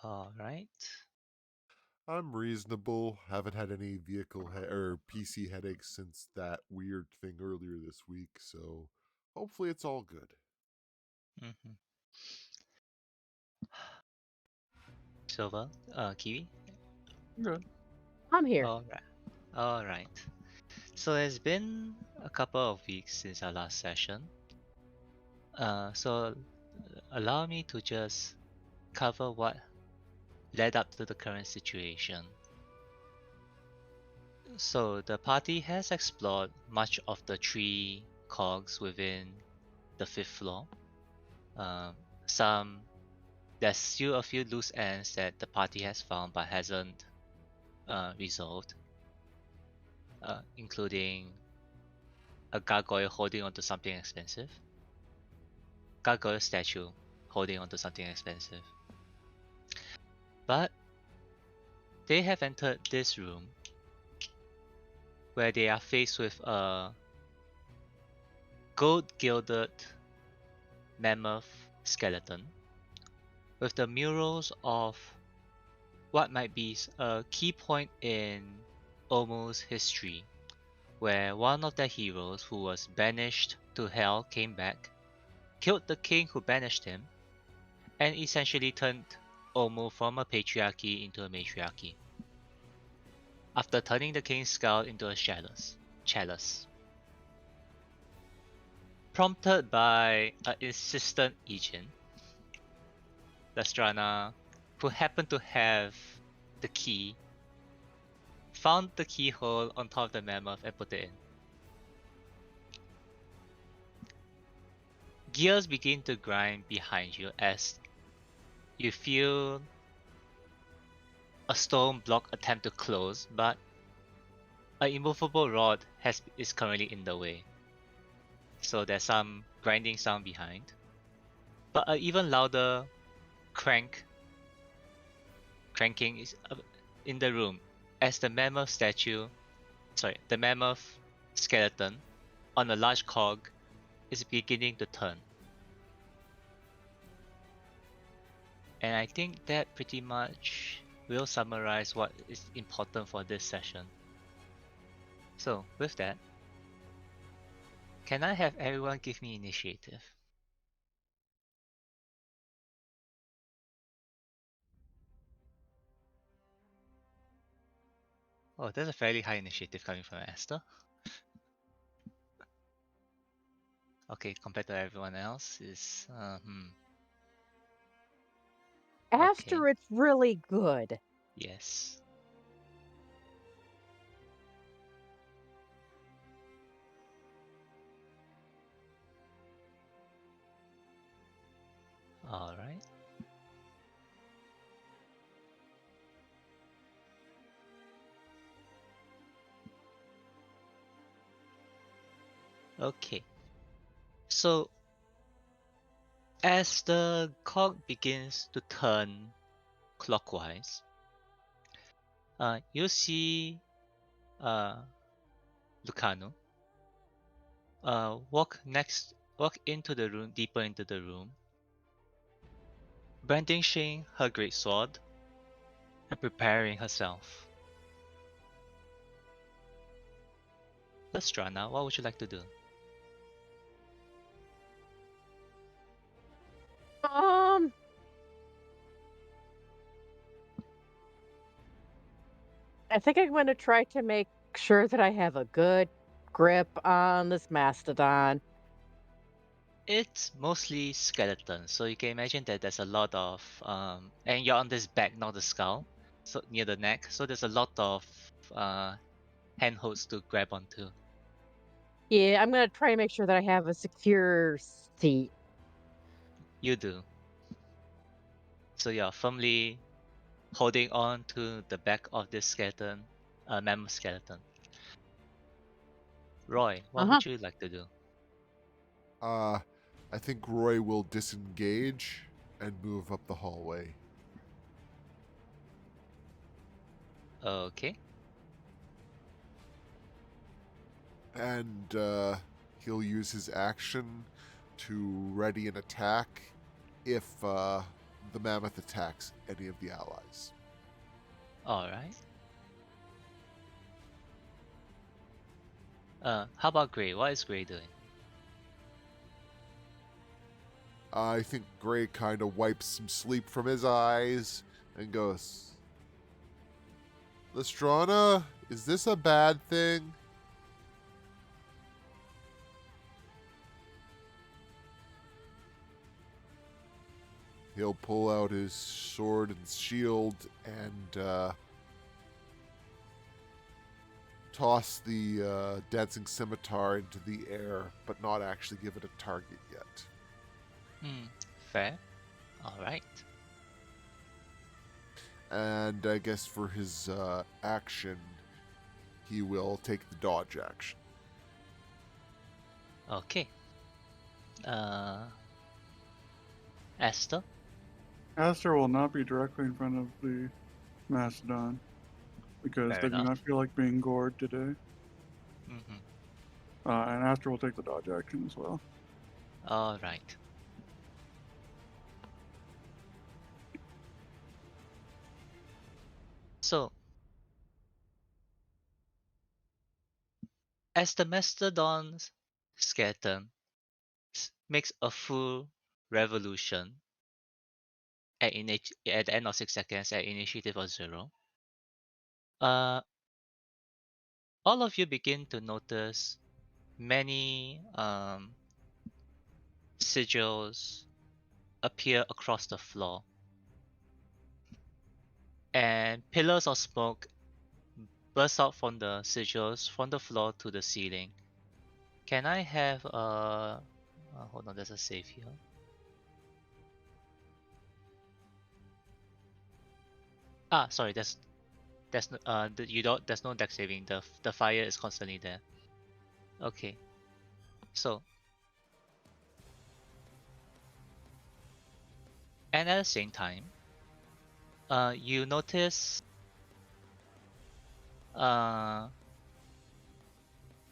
All right. I'm reasonable. Haven't had any or PC headaches since that weird thing earlier this week, so hopefully it's all good. Mm-hmm. Silver, Kiwi. Good. I'm here. All right. All right. So it's been a couple of weeks since our last session. So allow me to just cover what led up to the current situation. So the party has explored much of the three cogs within the fifth floor. Um, some there's still a few loose ends that the party has found but hasn't resolved, including a gargoyle holding onto something expensive, gargoyle statue holding onto something expensive. But they have entered this room where they are faced with a gold gilded mammoth skeleton with the murals of what might be a key point in almost history, where one of the heroes who was banished to hell came back, killed the king who banished him, and essentially turned Omu from a patriarchy into a matriarchy, after turning the king's skull into a chalice. Prompted by an insistent Ijin, Lastrana, who happened to have the key, found the keyhole on top of the mammoth and put it in. Gears begin to grind behind you as you feel a stone block attempt to close, but an immovable rod is currently in the way. So there's some grinding sound behind. But an even louder cranking is in the room as the mammoth skeleton on a large cog is beginning to turn. And I think that pretty much will summarize what is important for this session. So with that, can I have everyone give me initiative? Oh, that's a fairly high initiative coming from Esther. Okay, compared to everyone else is okay. After it's really good. Yes. All right. Okay. So as the cog begins to turn clockwise, you see Lucano walk into the room, deeper into the room, brandishing her great sword and preparing herself. Lestrana, what would you like to do? Um, I think I'm going to try to make sure that I have a good grip on this mastodon. It's mostly skeleton, so you can imagine that there's a lot of and you're on this back, not the skull, so near the neck. So there's a lot of handholds to grab onto. Yeah, I'm going to try to make sure that I have a secure seat. You do. So you're firmly holding on to the back of this skeleton, mammoth skeleton. Roy, what Uh-huh. would you like to do? Uh, I think Roy will disengage and move up the hallway. Okay. And he'll use his action to ready an attack if the mammoth attacks any of the allies. Alright. How about Gray? What is Gray doing? I think Gray kind of wipes some sleep from his eyes and goes, Lestrana, is this a bad thing? He'll pull out his sword and shield and toss the dancing scimitar into the air, but not actually give it a target yet. Fair. Alright. And I guess for his action, he will take the dodge action. Okay. Esther? Aster will not be directly in front of the Mastodon because Fair they do enough. not feel like being gored today. Mm-hmm. And Aster will take the dodge action as well. Alright. So, as the Mastodon's skeleton makes a full revolution at the end of 6 seconds at initiative of 0, all of you begin to notice many sigils appear across the floor, and pillars of smoke burst out from the sigils from the floor to the ceiling. Can I have hold on, there's a save here. Sorry, there's no there's no dex saving. The fire is constantly there. Okay, so and at the same time, you notice the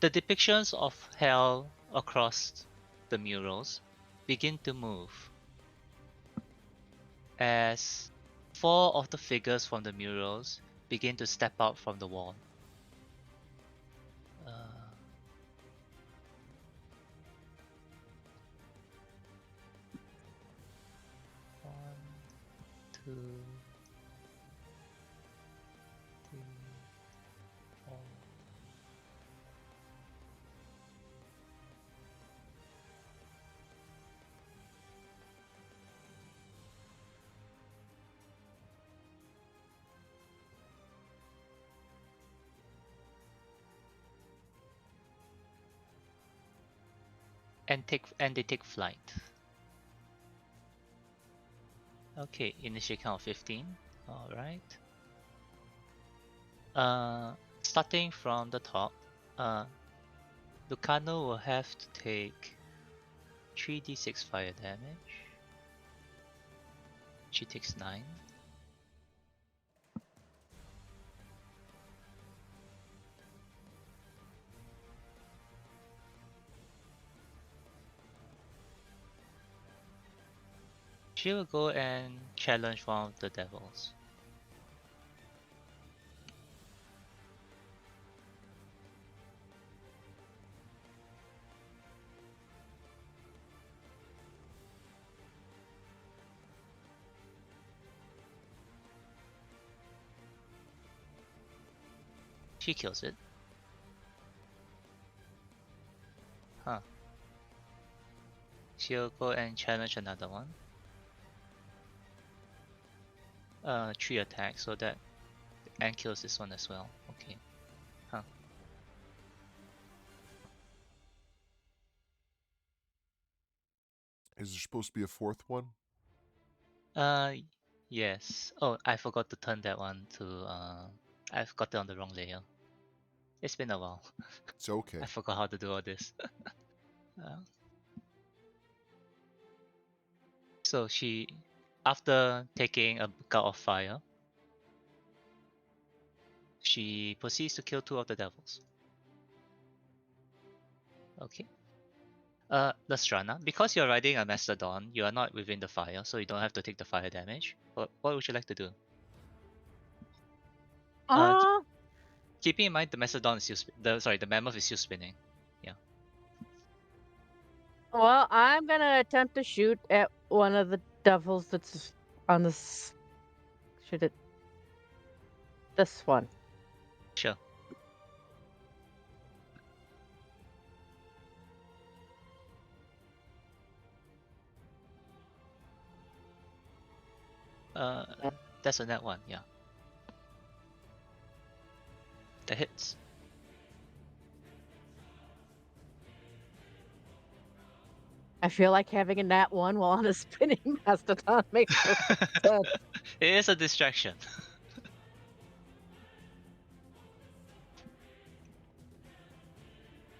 depictions of hell across the murals begin to move as 4 of the figures from the murals begin to step out from the wall. One, two, three, four. And they take flight. Okay, initial count of 15. Alright. Starting from the top, Lucano will have to take 3d6 fire damage. She takes 9. She will go and challenge one of the devils. She kills it. Huh. She'll go and challenge another one. 3 attacks, so that and kills this one as well. Okay. Huh. Is there supposed to be a fourth one? Yes. Oh, I forgot to turn that one to I've got it on the wrong layer. It's been a while. It's okay. I forgot how to do all this. So she, after taking a gulp of fire, she proceeds to kill 2 of the devils. Okay. Lastrana, because you're riding a Mastodon, you are not within the fire, so you don't have to take the fire damage. What would you like to do? Uh, k- Uh, keeping in mind the Mastodon is still the Mammoth is still spinning. Yeah. well, I'm gonna attempt to shoot at one of the devils that's on this. Shoot it. This one. Sure. Uh, that's a net one. Yeah. That hits. I feel like having a nat 1 while on a spinning mastodon makes perfect sense. It is a distraction.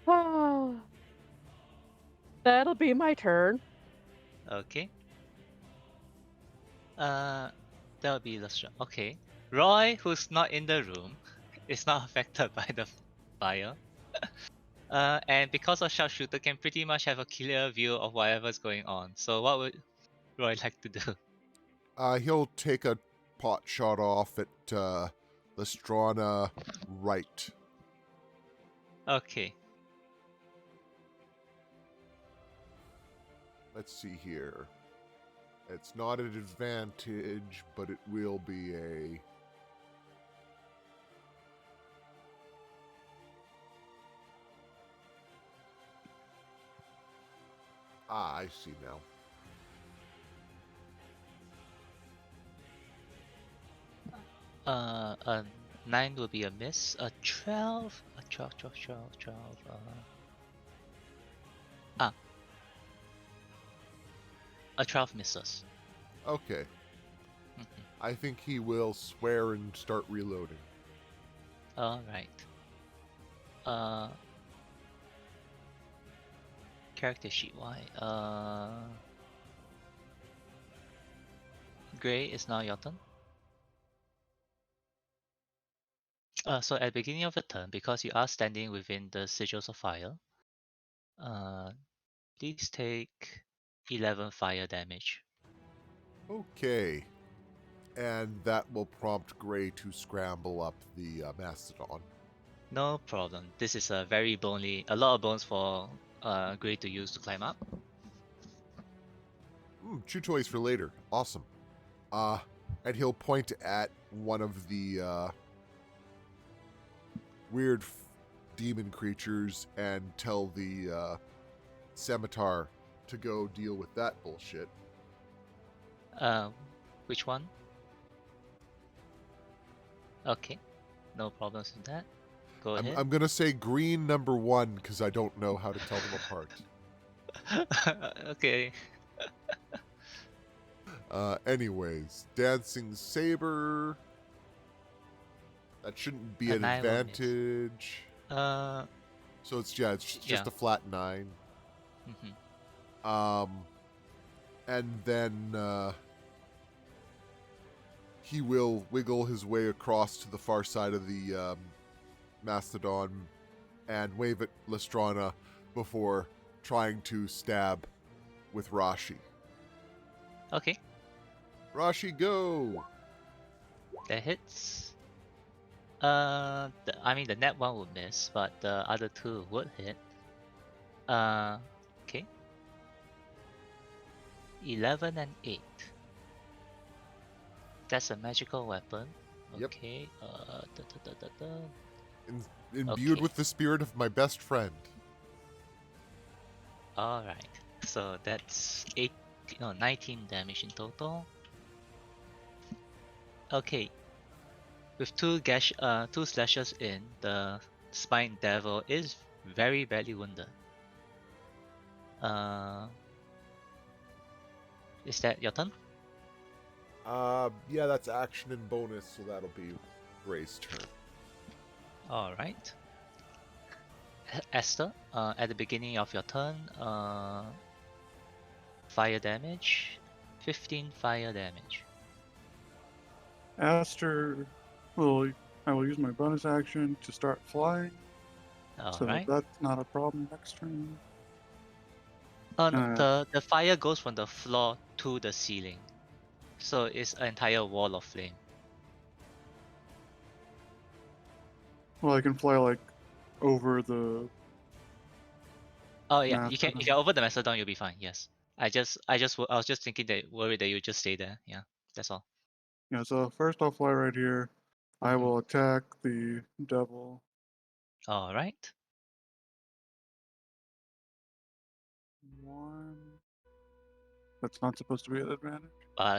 Oh, that'll be my turn. Okay. That would be Lustra. Okay. Roy, who's not in the room, is not affected by the fire. And because of sharpshooter, can pretty much have a clear view of whatever's going on. So what would Roy like to do? He'll take a pot shot off at Lestrana right. Okay. Let's see here. It's not an advantage, but it will be a... I see now. A 9 will be a miss. A 12. A 12. A 12 misses. Okay. Mhm. I think he will swear and start reloading. Alright. Character sheet, why? Gray is now your turn. So at the beginning of the turn, because you are standing within the sigils of fire, please take 11 fire damage. Okay. And that will prompt Gray to scramble up the Mastodon. No problem. This is a lot of bones for Gray to use to climb up. Chew toys for later. Awesome. And he'll point at one of the weird demon creatures and tell the scimitar to go deal with that bullshit. Which one? Okay, no problems with that. Go ahead. I'm gonna say green number 1 because I don't know how to tell them apart. Okay. Anyways, dancing saber. That shouldn't be A an 9 will miss. advantage. So it's just Yeah. a flat 9. Mhm. And then he will wiggle his way across to the far side of the Mastodon and wave at Lestrana before trying to stab with Rashi. Okay, Rashi, go! that hits. The net one would miss, but the other two would hit. Okay. 11 and 8. That's a magical weapon. Yep. Okay. Imbued Okay. with the spirit of my best friend. All right. So that's 19 damage in total. Okay. With two slashes in, the spine devil is very badly wounded. Is that your turn? Yeah, that's action and bonus, so that'll be Gray's turn. All right. Esther, at the beginning of your turn, fire damage, 15 fire damage. Aster, I will use my bonus action to start flying. All so right. that's not a problem next turn. No, Uh, the fire goes from the floor to the ceiling, so it's an entire wall of flame. well, I can fly like over the Oh yeah, you can. If mastodon. you're over the Macedon, you'll be fine. Yes. I was just thinking that worried that you just stay there. Yeah, that's all. Yeah, so first I'll fly right here. I Mhm. will attack the devil. All right. One. That's not supposed to be an advantage.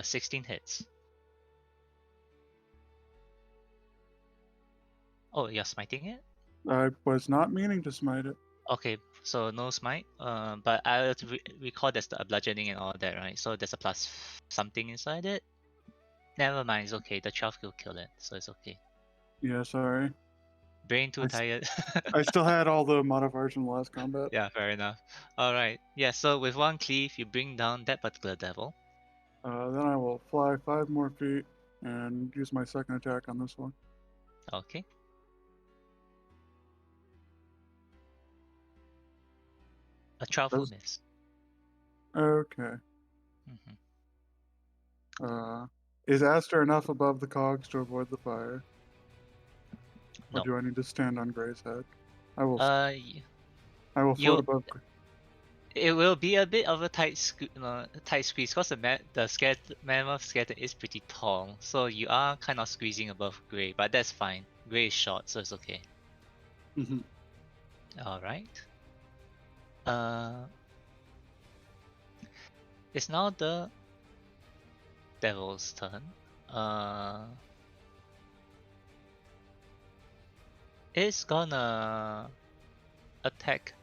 16 hits. Oh, you're smiting it? I was not meaning to smite it. Okay, so no smite. But I recall there's the bludgeoning and all that, right? So there's a plus something inside it. Never mind, it's okay. The 12 will kill it, so it's okay. Yeah, sorry. Brain too I, tired. I still had all the modifiers from the last combat. Yeah, fair enough. All right. Yeah. So with one cleave, you bring down that particular devil. Then I will fly 5 more feet and use my second attack on this one. Okay. A 12 will Does- miss. Okay. Hmm. Is Aster enough above the cogs to avoid the fire? Or No. do I need to stand on Gray's head? I will. Y- I will float you. above. It will be a bit of a tight squeeze because the mammoth skeleton is pretty tall, so you are kind of squeezing above Gray, but that's fine. Gray is short, so it's okay. Mhm. All right. Uh, it's now the devil's turn. It's gonna attack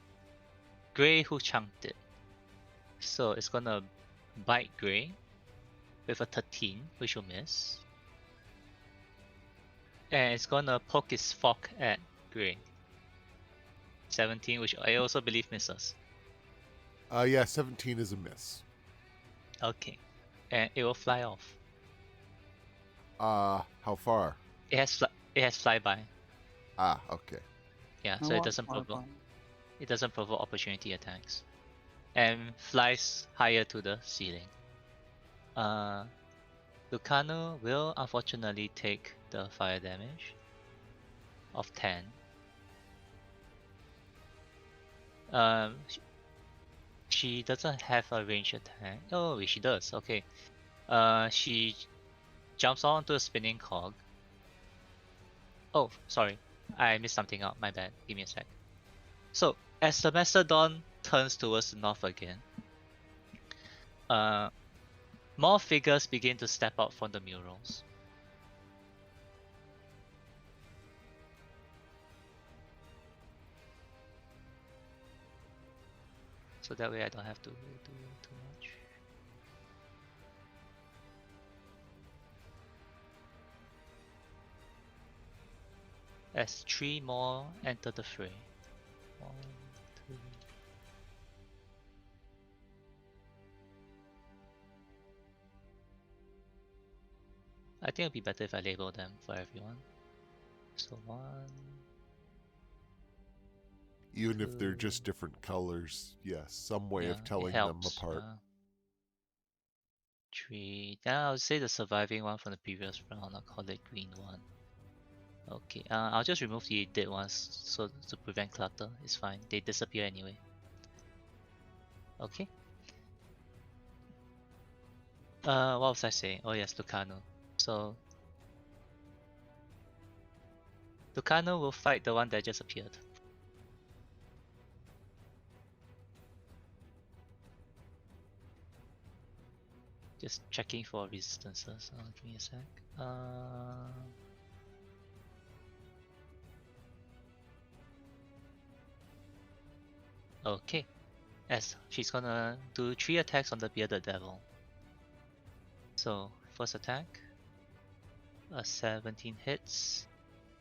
Gray who chunked it. So it's gonna bite Gray with a 13, which will miss. And it's gonna poke its fork at Gray. 17, which I also believe misses. Yeah, 17 is a miss. Okay. And it will fly off. How far? It has flyby. Ah, okay. Yeah, I so it want doesn't my provoke bomb. opportunity attacks. And flies higher to the ceiling. Lucano will unfortunately take the fire damage of 10. She doesn't have a range attack. Oh, wait, she does. Okay. She jumps onto a spinning cog. Oh, sorry. I missed something out. My bad. Give me a sec. So, as the Mastodon turns towards the north again, uh, more figures begin to step out from the murals. So that way I don't have to do too much. As 3 more enter the fray. 1, 2. I think it'd be better if I label them for everyone. So 1. Even if they're 2. just different colors, yes, some way Yeah, of it telling them helps. apart. 3. Then I would say the surviving one from the previous round. I'll call it green one. Okay, I'll just remove the dead ones so to prevent clutter. It's fine. They disappear anyway. Okay. What was I saying? Oh yes, Lucano. So Lucano will fight the one that just appeared. Just checking for resistances. Give me a sec. Okay. As she's gonna do 3 attacks on the bearded devil. So first attack, a 17 hits.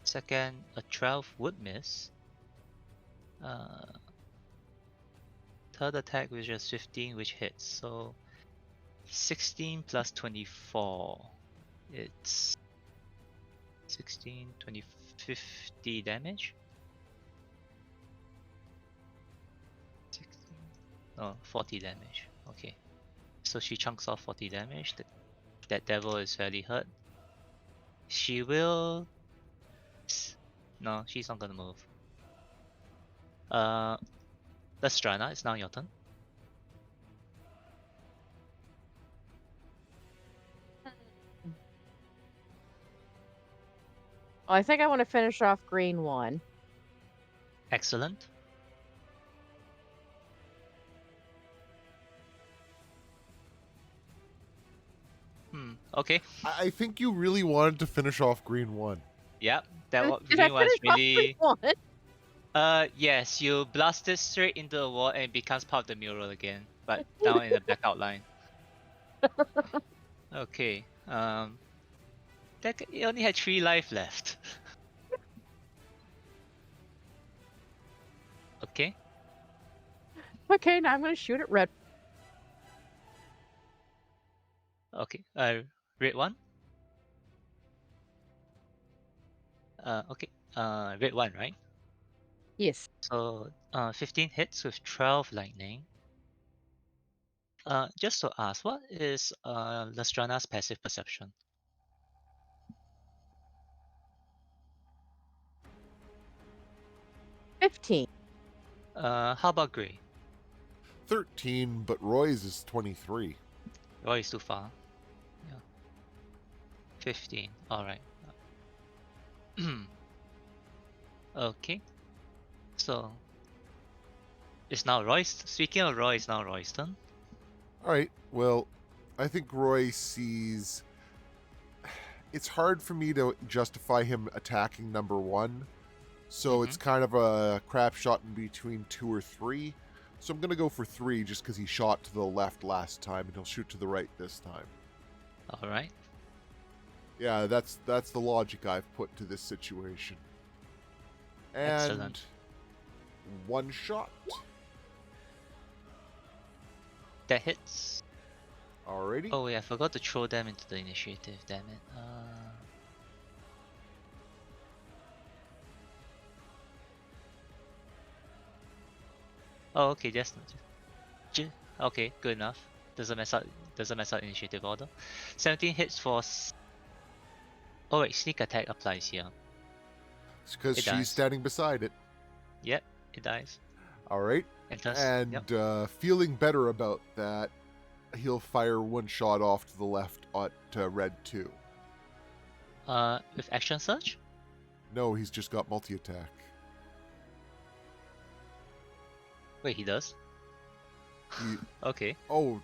Second, a 12 would miss. Third attack, which is 15, which hits. So 16 plus 24. It's 16, 20, 50 damage. 16. Oh, 40 damage. Okay. So she chunks off 40 damage. That devil is fairly hurt. She will... No, she's not gonna move. Lestrana, it's now your turn. Oh, I think I want to finish off green one. Excellent. Okay. I think you really wanted to finish off green 1. Yep, Did I green was finish off really... green one? Yes, you blast it straight into the wall and it becomes part of the mural again, but down in the back outline. Okay, it only had 3 life left. Okay, Okay, now I'm going to shoot at red. okay, red one. Okay, red one, right? Yes. So, 15 hits with 12 lightning. Just to ask, what is Lestrana's passive perception? 15. How about Grey? 13, but Roy's is 23. Roy is too far. Yeah. 15. Alright. Okay. So it's now Roy's. Speaking of Roy, it's now Roy's turn. All right. Well, I think Roy sees. It's hard for me to justify him attacking number 1, so it's kind of a crap shot in between 2 or 3. So I'm gonna go for 3 just because he shot to the left last time, and he'll shoot to the right this time. All right. Yeah, that's the logic I've put to this situation. And Excellent. 1 shot. That hits. Alrighty. Oh wait, I forgot to throw them into the initiative. Damn it. Oh, okay. Okay, good enough. Doesn't mess up initiative order. 17 hits for. Oh wait, sneak attack applies here. It's because It she's does. standing beside it. Yep, it dies. All right. And yep. Feeling better about that, he'll fire 1 shot off to the left at red 2. With action surge? No, he's just got multi-attack. Wait, he does? He, Okay. oh,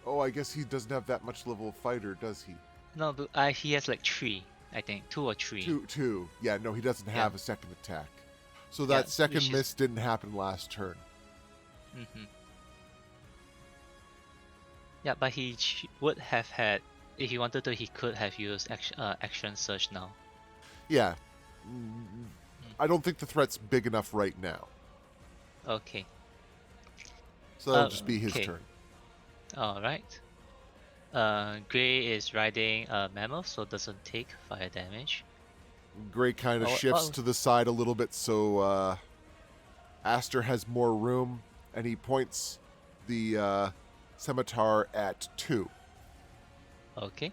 I guess he doesn't have that much level of fighter, does he? No, but he has like 3, I think. 2 or 3. Two. Yeah, no, he doesn't have a second attack. So Yeah, that second which is- miss didn't happen last turn. Yeah, but he would have had, if he wanted to, he could have used action surge now. Yeah. I don't think the threat's big enough right now. Okay. So that'll just be his okay. turn. Alright. Gray is riding a mammoth, so doesn't take fire damage. Gray kind of shifts to the side a little bit so Aster has more room, and he points the scimitar at 2. Okay.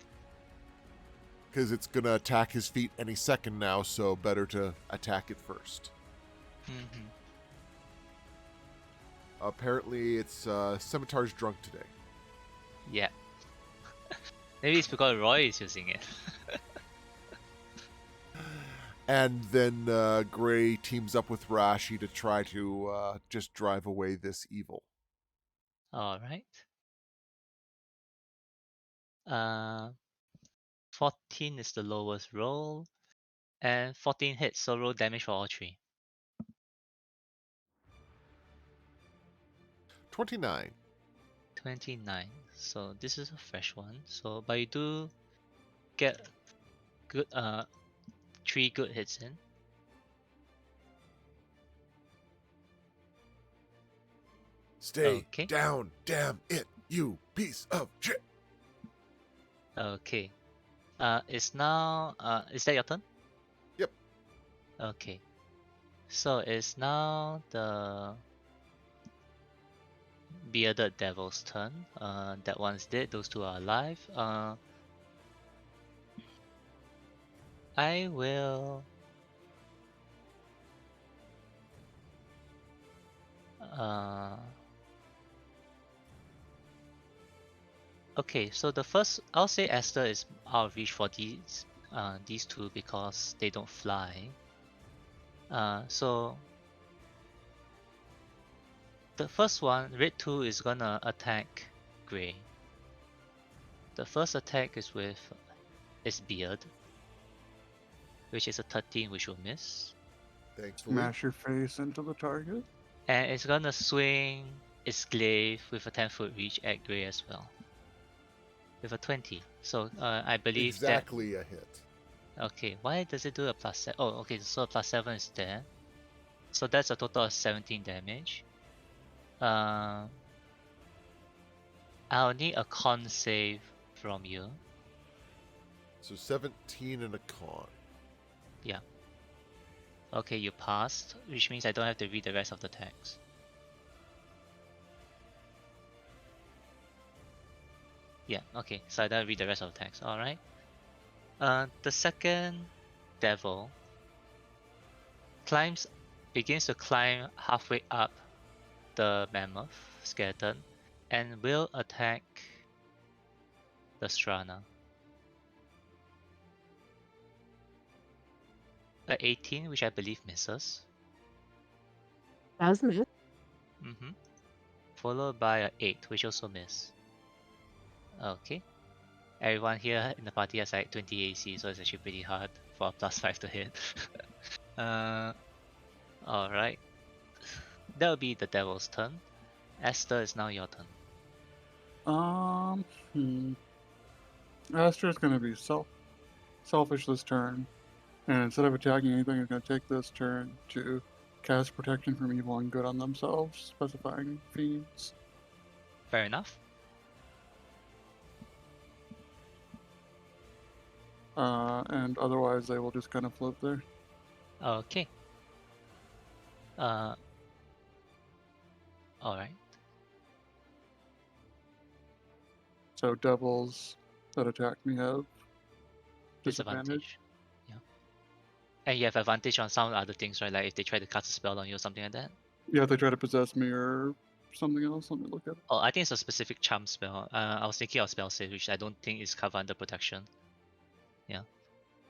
Because it's going to attack his feet any second now, so better to attack it first. Apparently, it's Scimitar's drunk today. Yeah. Maybe it's because Roy is using it. And then Gray teams up with Rashi to try to just drive away this evil. Alright. 14 is the lowest roll. And 14 hits, so roll damage for all 3. 29. 29. So this is a fresh one. So but you do get good 3 good hits in. Stay down, damn it, you piece of shit. Okay. It's now is that your turn? Yep. Okay. So it's now the bearded devil's turn. That one's dead. Those two are alive. I will. Okay, so the first, I'll say Esther is out of reach for these two because they don't fly. So the first one, Red 2 is gonna attack Grey. The first attack is with its beard, which is a 13, which will miss. Thankfully. Smash your face into the target. And it's gonna swing its glaive with a 10-foot reach at Grey as well. With a 20. So I believe Exactly a hit. that. Okay, why does it do a plus 7? Oh, okay, so a plus 7 is there. So that's a total of 17 damage. I'll need a con save from you. So 17 and a con. Yeah. Okay, you passed, which means I don't have to read the rest of the text. Yeah, okay, so I don't read the rest of the text, alright. The second devil begins to climb halfway up the mammoth skeleton and will attack the Strana. A 18, which I believe misses. Does miss. Followed by a 8, which also miss. Okay. Everyone here in the party has like 20 AC, so it's actually pretty hard for a plus 5 to hit. Alright. That'll be the devil's turn. Esther, is now your turn. Astra's gonna be selfish this turn, and instead of attacking anything, it's gonna take this turn to cast protection from evil and good on themselves, specifying fiends. Fair enough. And otherwise they will just kind of float there. Okay. Alright. So devils that attack me have disadvantage. Yeah. And you have advantage on some other things, right? Like if they try to cast a spell on you or something like that. Yeah, if they try to possess me or something else, let me look at it. Oh, I think it's a specific charm spell. I was thinking of spell save, which I don't think is covered under protection. Yeah.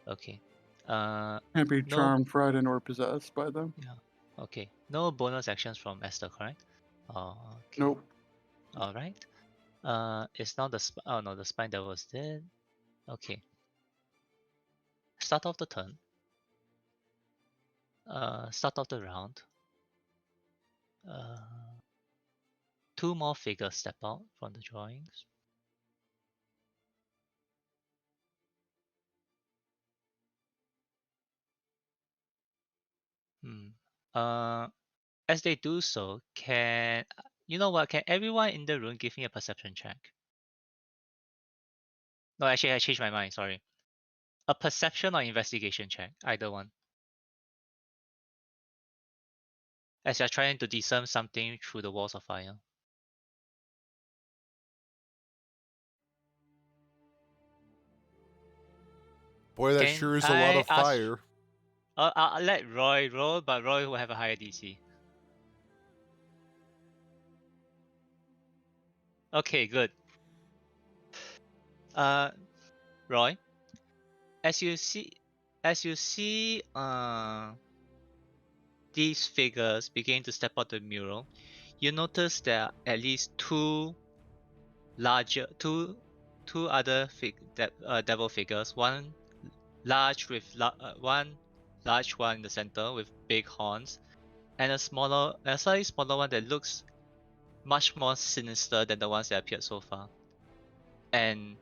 Okay. Can't be charmed, frightened, or possessed by them. Yeah. Okay. No bonus actions from Esther, correct? Oh, okay. Nope. Alright. It's now the oh no, the spine devil is dead. Okay. Start off the turn. Start off the round. Two more figures step out from the drawings. As they do so, you know what? Can everyone in the room give me a perception check? No, actually, I changed my mind. Sorry. A perception or investigation check, either one. As you're trying to discern something through the walls of fire. Boy, that Can sure is a lot I of ask? fire. I'll let Roy roll, but Roy will have a higher DC. Okay, good. Roy, as you see these figures begin to step out the mural, you notice there are at least two other devil figures. One large one large one in the center with big horns, and a slightly smaller one that looks much more sinister than the ones that appeared so far. And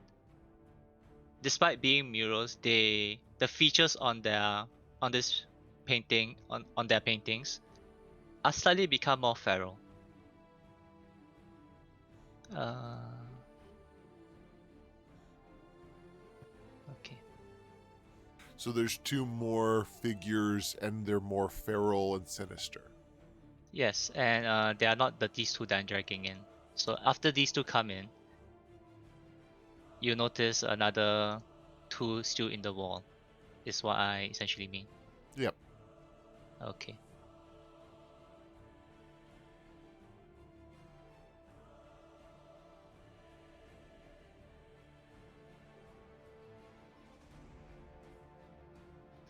despite being murals, the features on their paintings are slightly become more feral. Okay. So there's two more figures, and they're more feral and sinister. Yes, and they are not these two that I'm dragging in. So after these two come in, you notice another two still in the wall. Is what I essentially mean. Yep. Okay.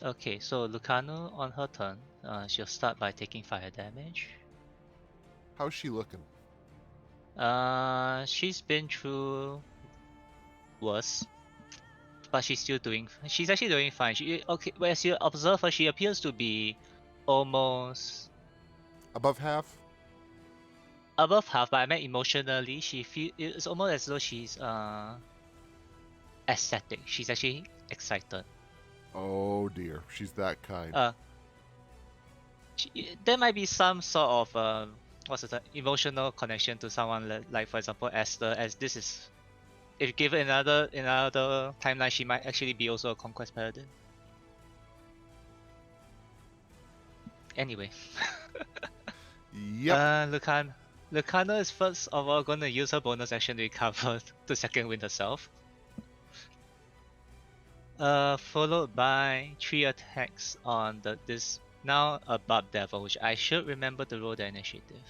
Okay, so Lucano on her turn, she'll start by taking fire damage. How's she looking? She's been through worse, but she's still doing. She's actually doing fine. She okay. Well, as you observe her, she appears to be almost Above half? above half. But I meant emotionally, it's almost as though she's ecstatic. She's actually excited. Oh dear, she's that kind. There might be some sort of what's it, emotional connection to someone like for example Esther, as this is, if given another timeline, she might actually be also a conquest paladin. Anyway, Yep. Lucana is first of all going to use her bonus action to recover to second wind herself. Followed by 3 attacks on this now above devil, which I should remember to roll the initiative.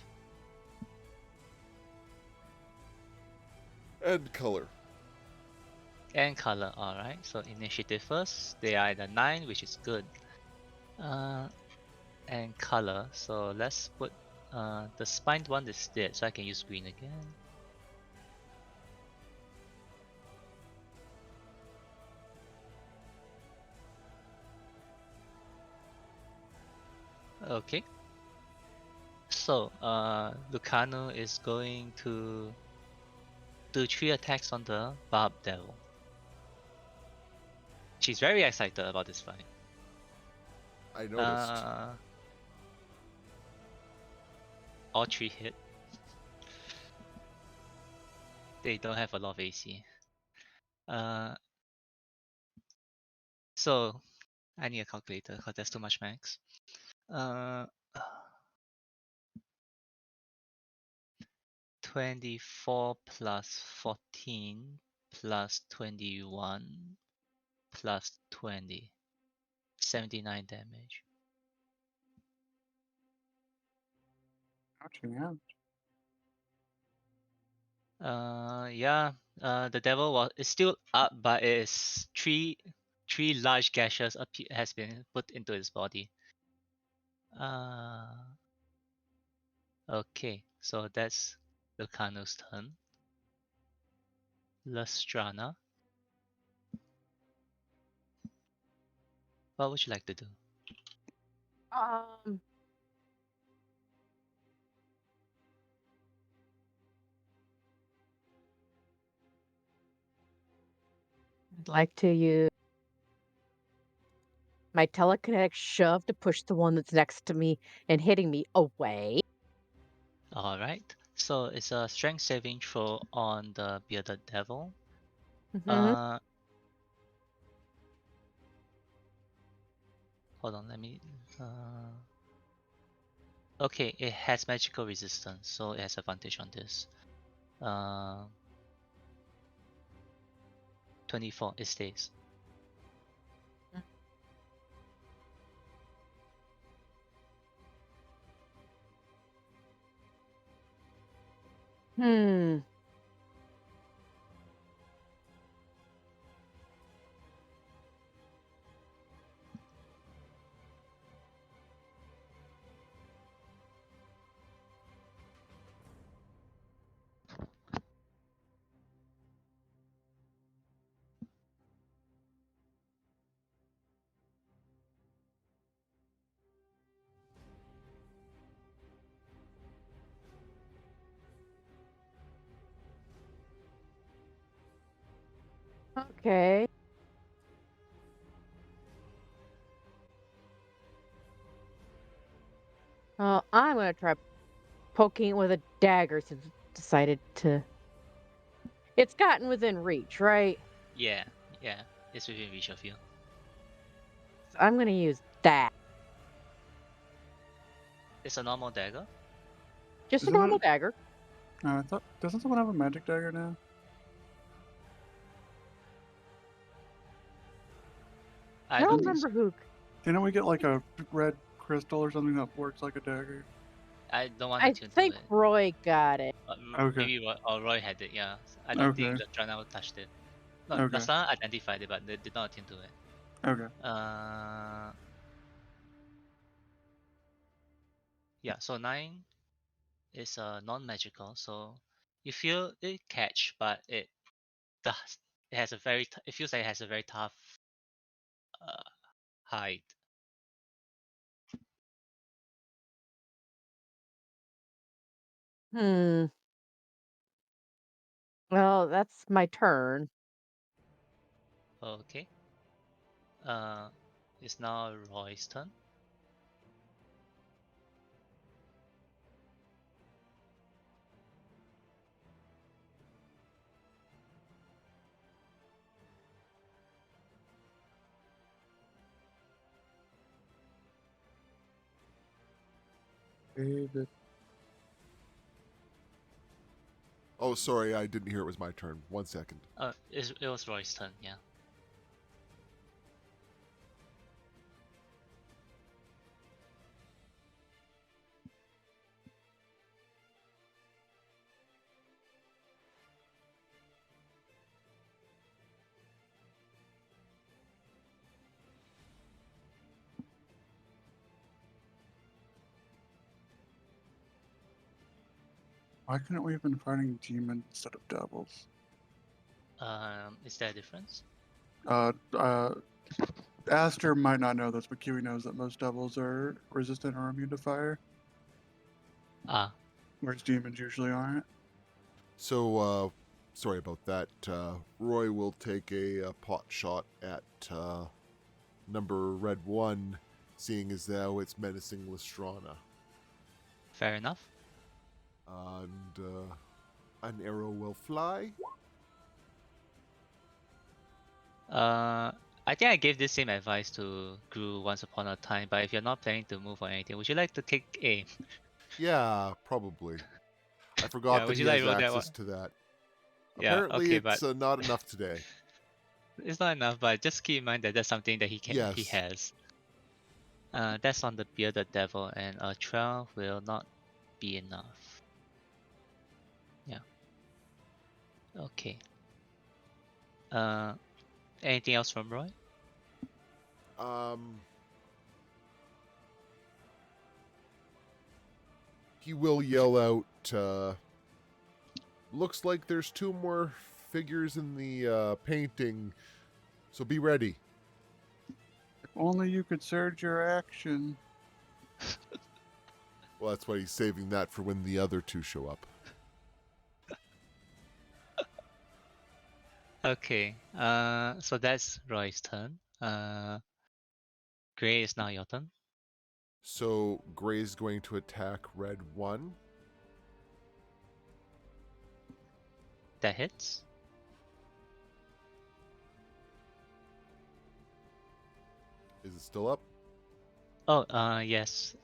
And color. And color, alright. So initiative first. They are at a 9, which is good. And color. So let's put the spined one is dead, so I can use green again. Okay. So Lucano is going to do 3 attacks on the Barb Devil. She's very excited about this fight. I noticed. All 3 hit. They don't have a lot of AC. So I need a calculator because there's too much max. 24 plus 14 plus 21 plus 20. 79 damage. Ouching out. Yeah. The devil is still up, but it's three large gashes has been put into his body. Okay, so that's Lucano's turn. Lestrana, what would you like to do? Um, I'd like to use my telekinetic shove to push the one that's next to me and hitting me away. Alright, so it's a strength saving throw on the bearded devil. Mhm. Hold on, let me okay, it has magical resistance, so it has advantage on this. 24, it stays. Hmm. Okay. Well, I'm gonna try poking it with a dagger since it decided to. It's gotten within reach, right? Yeah, it's within reach of you. So I'm gonna use that. It's a normal dagger. Just a Isn't normal it- dagger. I thought, doesn't someone have a magic dagger now? I I don't don't think so. remember who. Didn't we get like a red crystal or something that works like a dagger? I don't want to I tune to think it. Roy got it. Okay. Maybe Roy had it, yeah. I don't Okay. think Latrana touched it. No, Okay. Latrana identified it, but they did not attune to it. Okay. Yeah, so 9 is non-magical, so you feel it catch, but it does. It has a very. It feels like it has a very tough hide. Hmm. Well, that's my turn. Okay. It's now Roy's turn. David. Oh, sorry, I didn't hear it was my turn. 1 second. It was Roy's turn. Yeah. Why couldn't we have been fighting demons instead of devils? Is there a difference? Aster might not know this, but Kiwi knows that most devils are resistant or immune to fire, Ah, whereas demons usually aren't. So, sorry about that. Roy will take a pot shot at number red 1, seeing as though it's menacing Lestrana. fair enough. And an arrow will fly. I think I gave this same advice to Gru once upon a time, but if you're not planning to move or anything, would you like to take aim? Yeah, probably. I forgot Yeah, that would he you like has to roll that one? access to that. Yeah, Apparently, okay, it's but not enough today. it's not enough. But just keep in mind that that's something that he Yes. has. That's on the bearded devil, and a 12 will not be enough. Yeah. Okay. Anything else from Roy? He will yell out, looks like there's 2 more figures in the painting, so be ready. If only you could surge your action. Well, that's why he's saving that for when the other 2 show up. Okay. So that's Roy's turn. Gray is now your turn. So Gray's going to attack red 1. That hits. Is it still up? Oh, yes.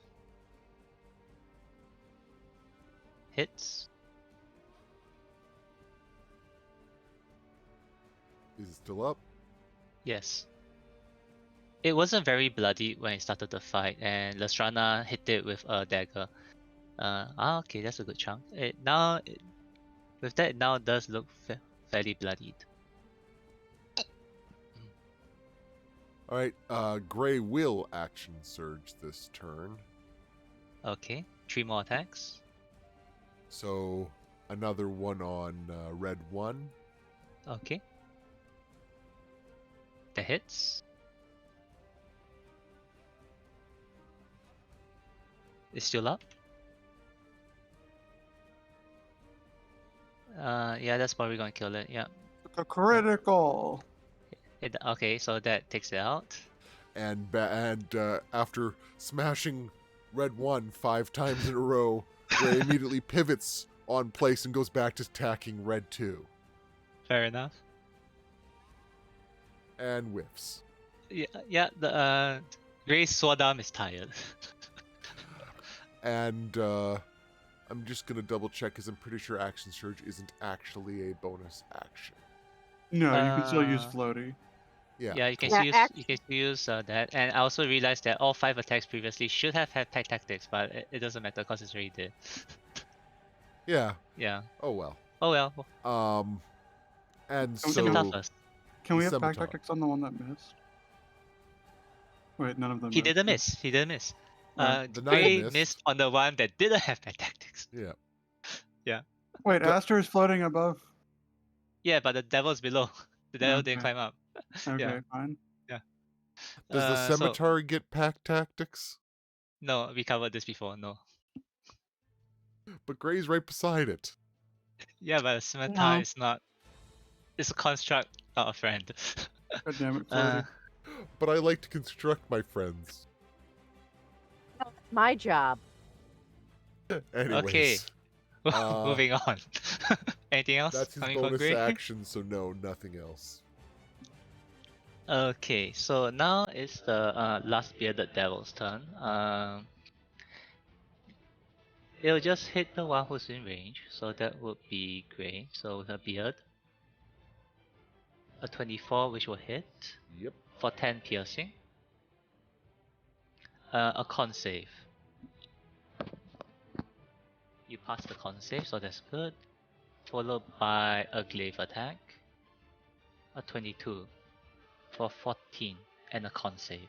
Hits. Is it still up? Yes. It wasn't very bloody when it started the fight, and Lestrana hit it with a dagger. Okay, that's a good chunk. With that, it now does look fairly bloodied. All right. Gray will action surge this turn. Okay, 3 more attacks. So another one on red 1. Okay. That hits. It's still up. Yeah, that's probably gonna kill it. Yeah. The critical. Okay, so that takes it out. And after smashing red 1 5 times in a row, Gray immediately pivots on place and goes back to attacking red 2. Fair enough. And whiffs. Yeah. The Gray's sword arm is tired. And I'm just gonna double check because I'm pretty sure Action Surge isn't actually a bonus action. No, you can still use Uh, floaty. Yeah. Yeah, you can cool. Yeah, still use that, and I also realized that all 5 attacks previously should have had Pack Tactics, but it doesn't matter because it's already there. Yeah. Yeah. Oh well. Oh well. And Can- so Scimitar first. Can the we have pack scimitar. tactics on the one that missed? Wait, none of them He missed. didn't miss. He didn't miss. Alright. The 9 Gray missed. missed on the one that didn't have Pack Tactics. Yeah. Yeah. Wait, The- Aster is floating above. Yeah, but the devil's below. The devil didn't Okay. climb up. Okay, Yeah. fine. Does the So scimitar get pack tactics? no, we covered this before. No. But Gray's right beside it. Yeah, but a scimitar No. is not. It's a construct, not a friend. God damn it, uh, floaty. But I like to construct my friends. My job. Anyways. Okay. Uh, Moving on. Anything else That's his coming from bonus Gray? action, so no, nothing else. Okay, so now it's the last bearded devil's turn. It'll just hit the one who's in range, so that would be Gray. So with a beard, a 24 which will hit Yep. for 10 piercing. A con save. You pass the con save, so that's good. Followed by a glaive attack, a 22 for 14 and a con save.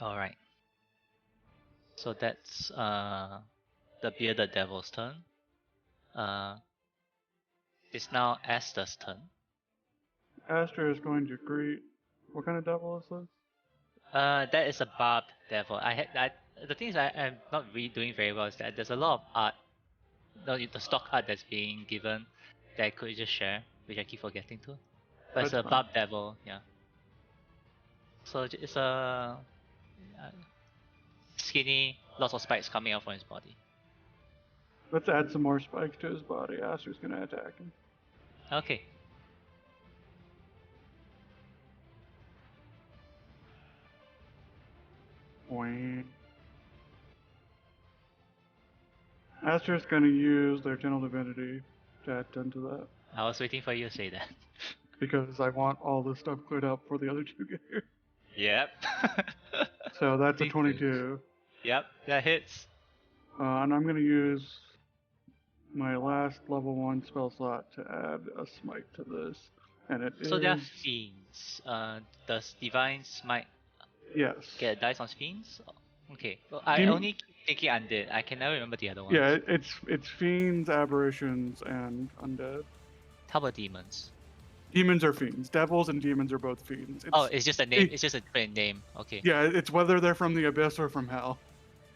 Alright. So that's the bearded devil's turn. It's now Aster's turn. Aster is going to greet. What kind of devil is this? That is a barbed devil. The thing is I'm not really doing very well is that there's a lot of art, the stock art that's being given that I could just share, which I keep forgetting to. But it's That's a fine. barbed devil, yeah. So it's a skinny, lots of spikes coming out from his body. Let's add some more spikes to his body. Aster's gonna attack him. Okay. Wang. Aster's gonna use their Channel Divinity to add 10 to that. I was waiting for you to say that. Because I want all this stuff cleared up for the other two games. Yep. So that's a Please do. 22. Yep, that hits. And I'm gonna use my last level 1 spell slot to add a smite to this. And it So is... they are fiends. Does Divine Smite Yes. get a dice on fiends? Okay. Well, I Dem- only keep thinking undead. I can never remember the other ones. Yeah, it's fiends, aberrations, and undead. How about demons? Demons are fiends. Devils and demons are both fiends. Oh, it's just a name. It's just a different name. Okay. Yeah, it's whether they're from the abyss or from hell.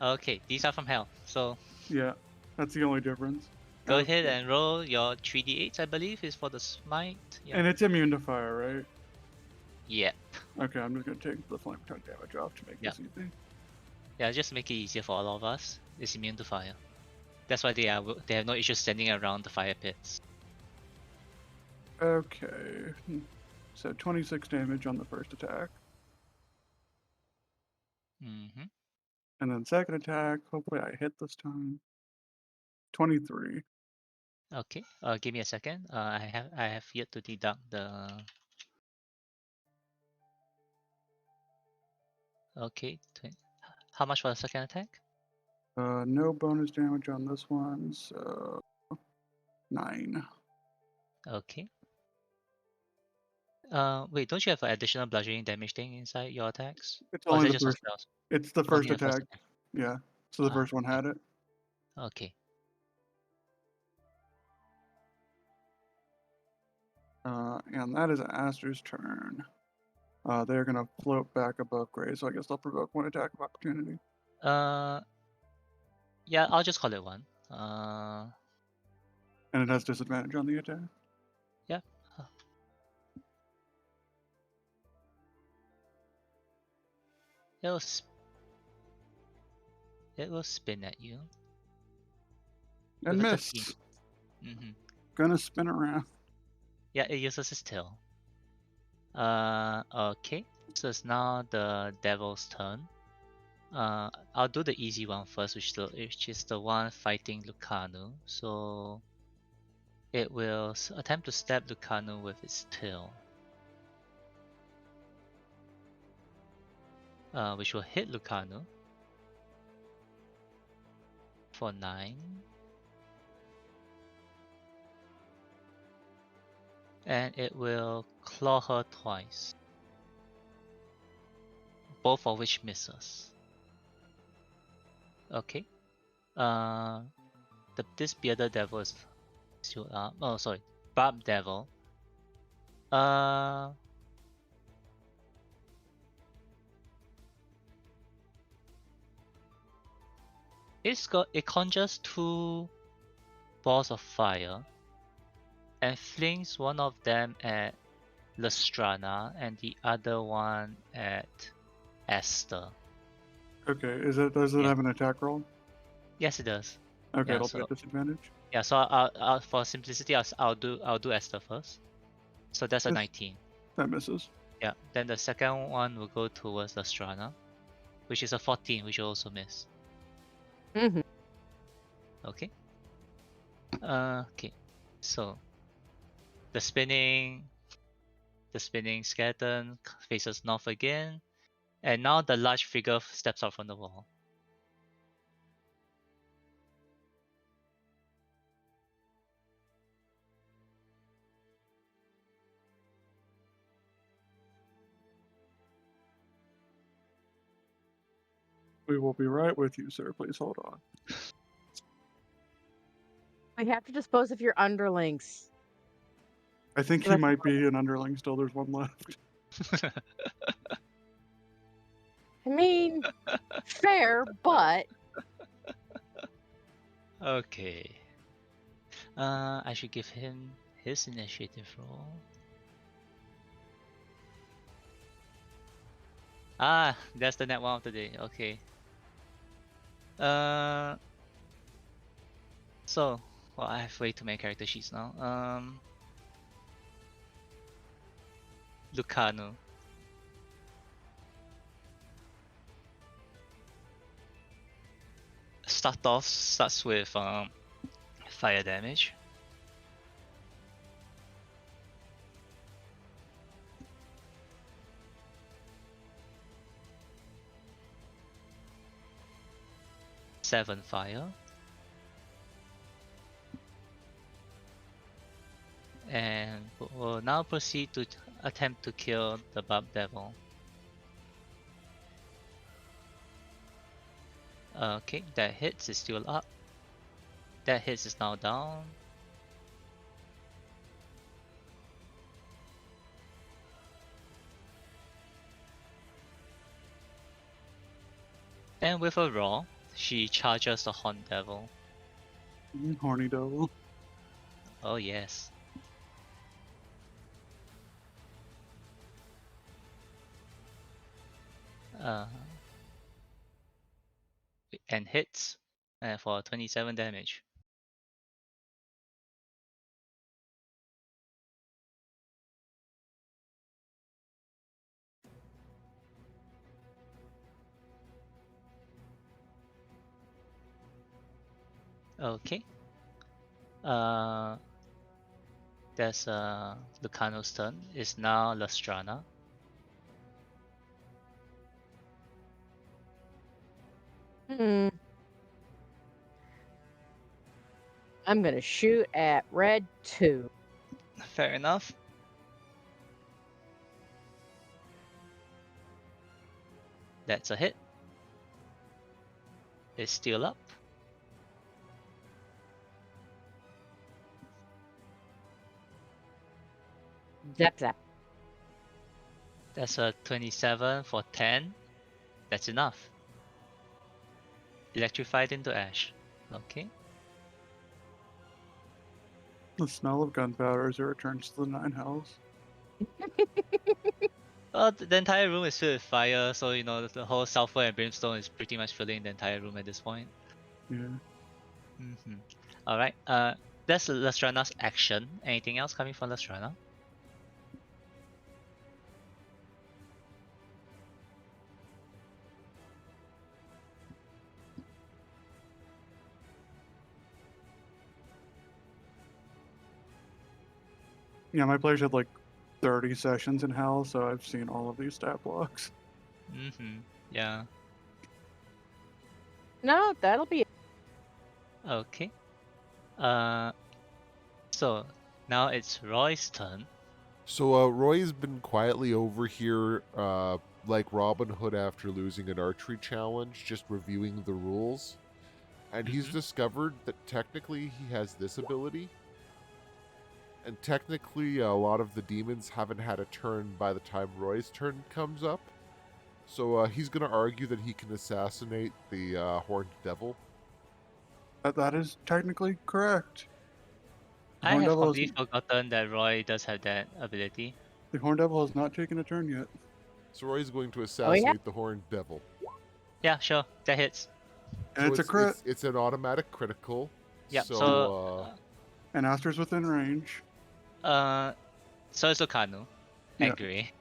Okay, these are from hell. So Yeah, that's the only difference. go ahead and roll your 3d8s, I believe, is for the smite. Yeah. And it's immune to fire, right? Yep. Okay, I'm just gonna take the flame tongue damage off to make this easy. Yeah, just to make it easier for all of us. It's immune to fire. That's why they have no issue standing around the fire pits. Okay, so 26 damage on the first attack, Mm-hmm. and then second attack. Hopefully, I hit this time. 23. Okay. Give me a second. I have yet to deduct the. Okay. How much for the second attack? No bonus damage on this one, so 9. Okay. Wait, don't you have an additional bludgeoning damage thing inside your attacks? It's Or is only it the just for first. spells? It's the Only first the first attack. Yeah, so the Ah, first one had it. Okay. And that is Aster's turn. They're gonna float back above Gray, so I guess they'll provoke one attack of opportunity. Yeah, I'll just call it one. And it has disadvantage on the attack. Yeah. It will spin at you. And With a missed. Mm-hmm. Gonna spin around. Yeah, it uses its tail. Okay. So it's now the devil's turn. I'll do the easy one first, which is the one fighting Lucano. So it will attempt to stab Lucano with its tail, which will hit Lucano for 9. And it will claw her twice, both of which misses. Okay. This bearded devil is still up. Oh, sorry, Barb Devil. It conjures 2 balls of fire and flings one of them at Lestrana and the other one at Esther. Okay, does it Yeah. have an attack roll? Yes, it does. Okay, Yeah, it'll so be a disadvantage. yeah, so I'll for simplicity, I'll do Esther first. So that's a Yes. 19. That misses. Yeah. Then the second one will go towards Lestrana, which is a 14, which will also miss. Mm-hmm. Okay. Okay. So the spinning skeleton faces north again, and now the large figure steps out from the wall. We will be right with you, sir. Please hold on. We have to dispose of your underlings. I think So he that's might be an underling still. There's one left. I mean, fair, but Okay. I should give him his initiative roll. Ah, that's the net one of the day. Okay. So, well, I have way too many character sheets now. Lucano. Starts with fire damage. Seven fire. And will now proceed to attempt to kill the Barb Devil. Okay, that hits, is still up. That hits, is now down. And with a roll, she charges the Horned Devil. Horny devil. Oh yes. And hits for 27 damage. Okay. That's Lucano's turn. It's now Lestrana. I'm gonna shoot at red 2. Fair enough. That's a hit. It's still up. Zap zap. That's a 27 for 10. That's enough. Electrified into ash. Okay. The smell of gunpowder as it returns to the 9 hells. Well, the entire room is filled with fire, so you know the whole sulfur and brimstone is pretty much filling the entire room at this point. Yeah. Alright, that's Lestrana's action. Anything else coming from Lestrana? Yeah, my players had like 30 sessions in Hell, so I've seen all of these stat blocks. Mm-hmm. Yeah. No, that'll be. Okay. So now it's Roy's turn. So Roy's been quietly over here, like Robin Hood after losing an archery challenge, just reviewing the rules. And he's Mhm. discovered that technically he has this ability. And technically, a lot of the demons haven't had a turn by the time Roy's turn comes up. So he's going to argue that he can assassinate the Horned Devil. That is technically correct. The I Horn have Devil completely forgotten that Roy does have that ability. the Horn Devil has not taken a turn yet. So Roy's going to Oh yeah. assassinate the Horned Devil. Yeah, sure. That hits. And So it's a crit. It's an automatic critical. Yep. So And Aster's within range. So is Okanu Yeah. and Gray.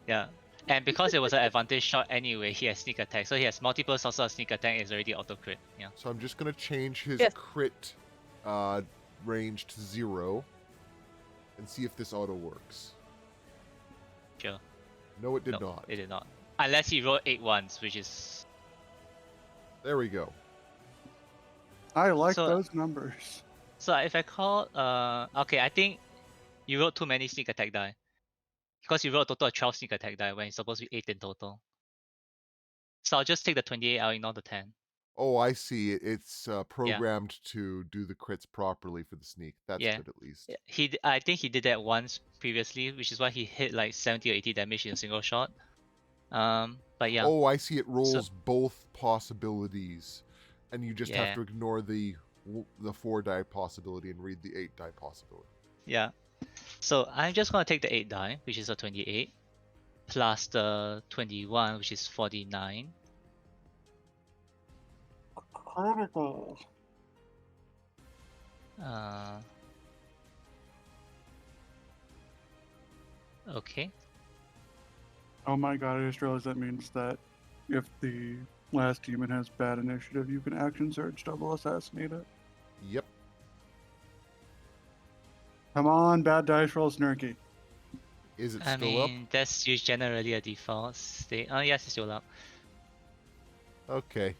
Yeah. And because it was an advantage shot anyway, he has sneak attack. So he has multiple sources of sneak attack. It's already auto crit. Yeah. So I'm just going to change his Yes. crit range to 0 and see if this auto works. Sure. No, it did No, not. it did not. Unless he rolled 8 once, which is. There we go. I like So- those numbers. So if I call, okay, I think you rolled too many sneak attack die. Because you rolled a total of 12 sneak attack die when it's supposed to be 8 in total. So I'll just take the 28, I'll ignore the 10. Oh, I see. It's programmed to do the crits properly for the sneak. That's Yeah. good at least. Yeah, I think he did that once previously, which is why he hit like 70 or 80 damage in a single shot. But yeah. Oh, I see. It rolls both possibilities, and you just have Yeah. to ignore the 4 die possibility and read the 8 die possibility. Yeah. So I'm just gonna take the 8 die, which is a 28, plus the 21, which is 49. Critical. Okay. Oh my god, I just realized that means that if the last demon has bad initiative, you can action surge double assassinate it. Yep. Come on, bad dice roll, Snarky. Is it I still up? mean, that's generally a default state. Oh, yes, it's still up. Okay.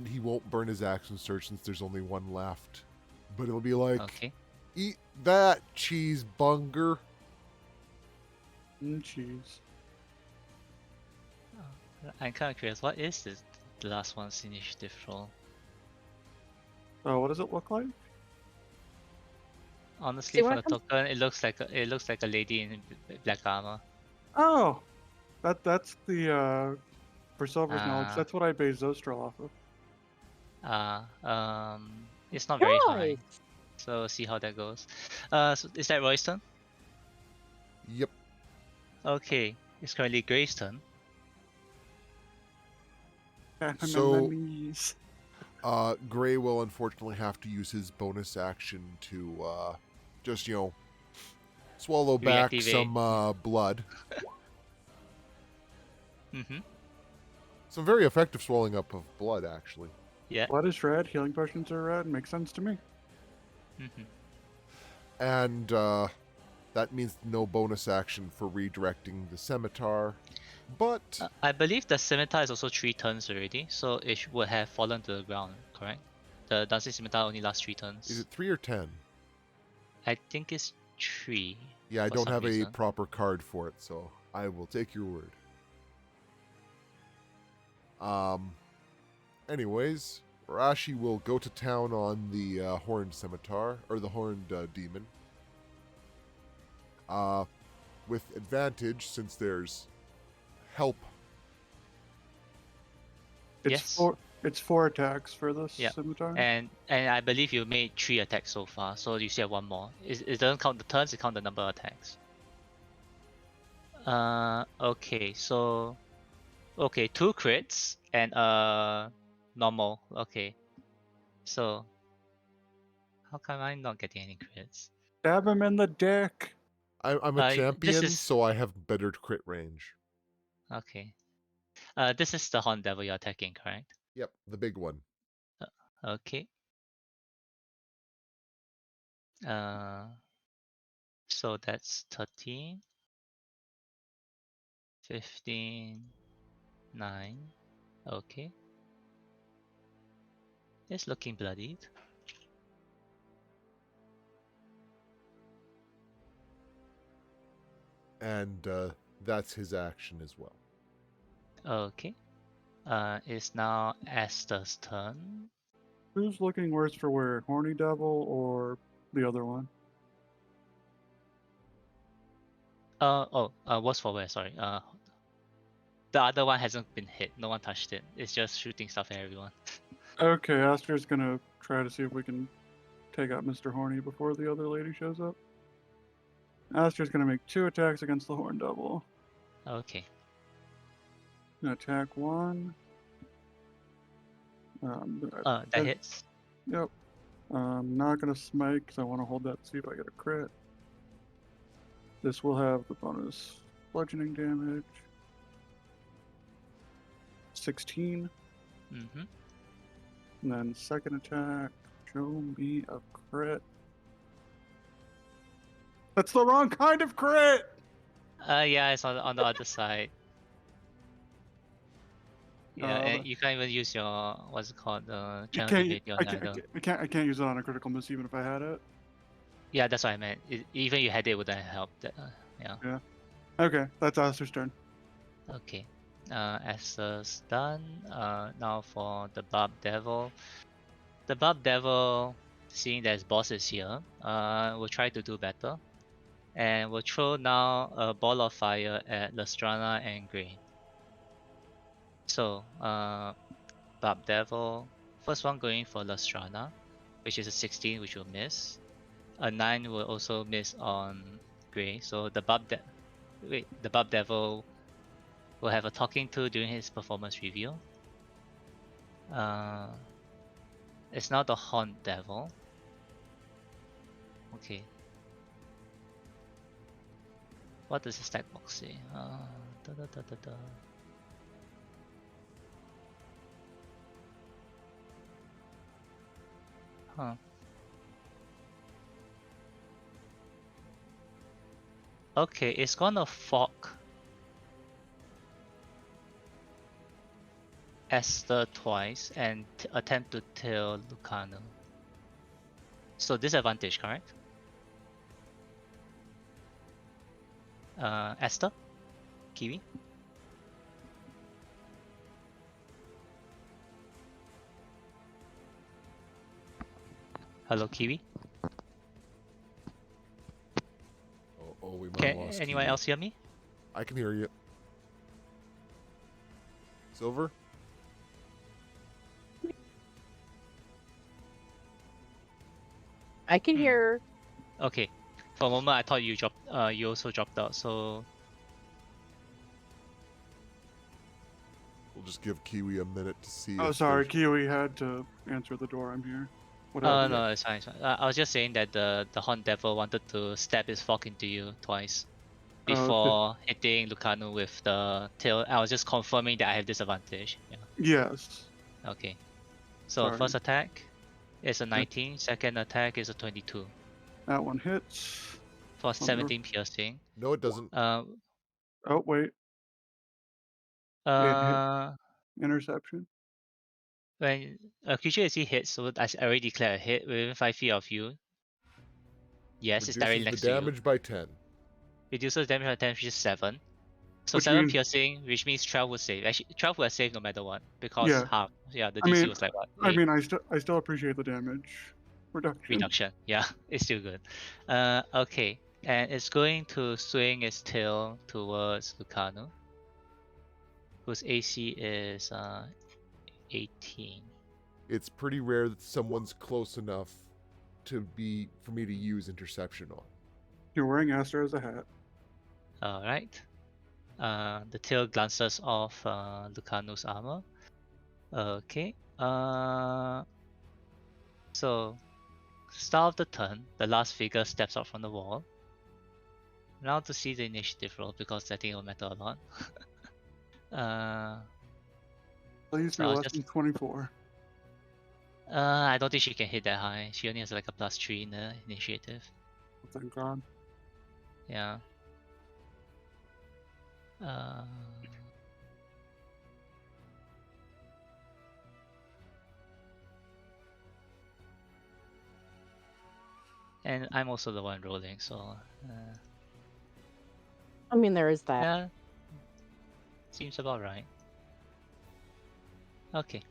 He won't burn his action surge since there's only one left. But it'll be like, Okay. eat that, cheese bunger. Jeez. I'm kind of curious, what is this, the last one's initiative roll? So what does it look like? Honestly, See, from when the it comes- token, it looks like a lady in black armor. Oh, that's the for Silver's knowledge. Ah. That's what I base Zostral off of. It's not very high, Nice. so see how that goes. So is that Roy's turn? Yep. Okay, it's currently Gray's turn. I'm So- on my knees. Gray will unfortunately have to use his bonus action to just, swallow back Reactivate. some blood. Mm-hmm. Some very effective swallowing up of blood, actually. Yeah. Blood is red. Healing potions are red. Makes sense to me. Mm-hmm. And that means no bonus action for redirecting the scimitar. But I believe the scimitar is also 3 turns already, so it would have fallen to the ground, correct? The dancing scimitar only lasts 3 turns. is it 3 or 10? I think it's 3. Yeah, I for don't some have a reason. proper card for it, so I will take your word. Anyways, Rashi will go to town on the horned scimitar, or the horned demon. With advantage, since there's help. Yes. It's 4 attacks for this Yeah. scimitar. And I believe you made 3 attacks so far, so you still have 1 more. It doesn't count the turns, it counts the number of attacks. Okay, so... Okay, 2 crits and normal. Okay. So... How come I'm not getting any crits? Stab him in the dick. I'm a this champion, is- so I have better crit range. Okay. This is the Horn Devil you're attacking, correct? Yep, the big one. Okay. So that's 13, 15, 9. Okay. It's looking bloodied. And that's his action as well. Okay. It's now Esther's turn. Who's looking worse for wear, Horny Devil or the other one? What's for where? Sorry. The other one hasn't been hit. No one touched it. It's just shooting stuff at everyone. Okay, Aster's gonna try to see if we can take out Mr. Horny before the other lady shows up. Aster's gonna make 2 attacks against the Horn Devil. Okay. Gonna attack 1. That hits. Yep. I'm not gonna smite because I want to hold that to see if I get a crit. This will have the bonus bludgeoning damage. 16. Mm-hmm. And then second attack. Show me a crit. That's the wrong kind of crit! Yeah, it's on the other side. Yeah, and you can't even use your what's it called, channel divinity on either. I can't use it on a critical miss even if I had it. Yeah, that's what I meant. Even you had it wouldn't help. Yeah. Yeah. Okay, that's Aster's turn. Okay. Esther's done. Now for the Barb Devil. The Barb Devil, seeing that his boss is here, will try to do better. And will throw now a ball of fire at Lestrana and Grey. So, Barb Devil, first one going for Lestrana, which is a 16, which will miss. A 9 will also miss on Grey. So the Barb Devil will have a talking to during his performance review. It's now the Horned Devil. Okay. What does the stack box say? Huh. Okay, it's gonna fork Esther twice and attempt to tail Lucano. So disadvantage, correct? Esther? Kiwi? Hello, Kiwi? Oh, we might Can have lost anyone Kiwi. else hear me? I can hear you. Silver? I can hear. Okay. For a moment, I thought you dropped. You also dropped out. So We'll just give Kiwi a minute to see. Oh, if sorry, there's- Kiwi had to answer the door. I'm here. What Oh happened? no, it's fine. It's fine. I was just saying that the Horned Devil wanted to stab his fork into you twice Okay. before hitting Lucano with the tail. I was just confirming that I have disadvantage. Yeah. Yes. Okay. So Sorry. first attack is a 19. Second attack is a 22 That one hits. for 17 piercing. No, it doesn't. Oh, wait. It hit. Interception. When a creature is hit, so I already declared a hit within 5 feet of you. Yes, it's directly Reduces the next to you. damage by 10. Reduces damage by 10, which is 7. So Which 7 means- piercing, which means 12 would save. Actually, 12 would have saved no matter what, because Yeah. half. Yeah, the I DC mean- was like what? I 8 mean, I still appreciate the damage reduction. reduction. Yeah, it's still good. Okay, and it's going to swing its tail towards Lucano, whose AC is 18. It's pretty rare that someone's close enough for me to use interception on. You're wearing Aster as a hat. Alright. The tail glances off Lucano's armor. Okay. So, start of the turn, the last figure steps out from the wall. Now to see the initiative roll, because I think it will matter a lot. Please So be I'll less just- than 24. I don't think she can hit that high. She only has like a +3 in the initiative. Thank God. Yeah. Uh, and I'm also the one rolling, so I mean, there is that. yeah, seems about right. Okay.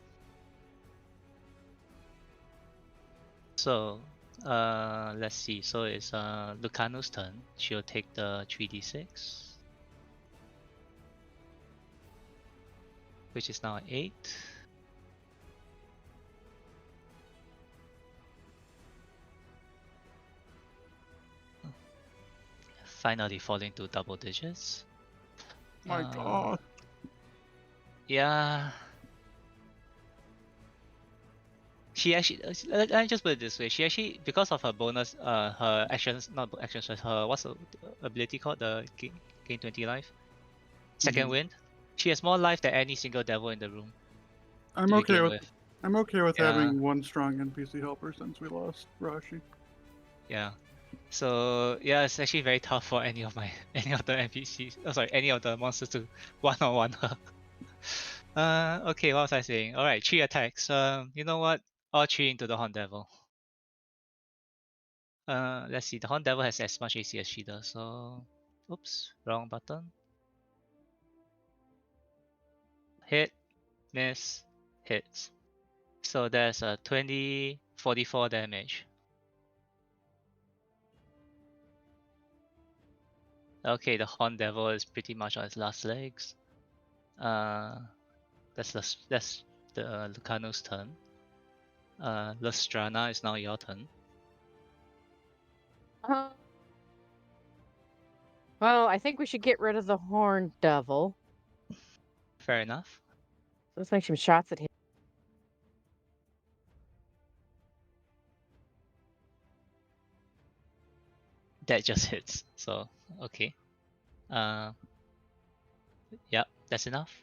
So let's see. So it's Lucano's turn. She'll take the 3d6, which is now 8. Finally falling to double digits. My God. Yeah. She actually, let me just put it this way. She actually, because of her bonus, her actions, not actions, her, what's the ability called? The gain 20 life? Second Mhm. wind? She has more life than any single devil in the room I'm to okay begin with. with. I'm okay with Yeah. having one strong NPC helper since we lost Rashi. Yeah. So yeah, it's actually very tough for any of the NPCs. Oh, sorry, any of the monsters to one-on-one her. Okay, what was I saying? All right, 3 attacks. You know what? All 3 into the Horn Devil. Let's see. The Horn Devil has as much AC as she does. So, oops, wrong button. Hit, miss, hits. So there's a 20, 44 damage. Okay, the Horn Devil is pretty much on its last legs. That's the Lucano's turn. Lustrana, is now your turn. Well, I think we should get rid of the Horn Devil. Fair enough. Let's make some shots at him. That just hits. So okay. Yep, that's enough.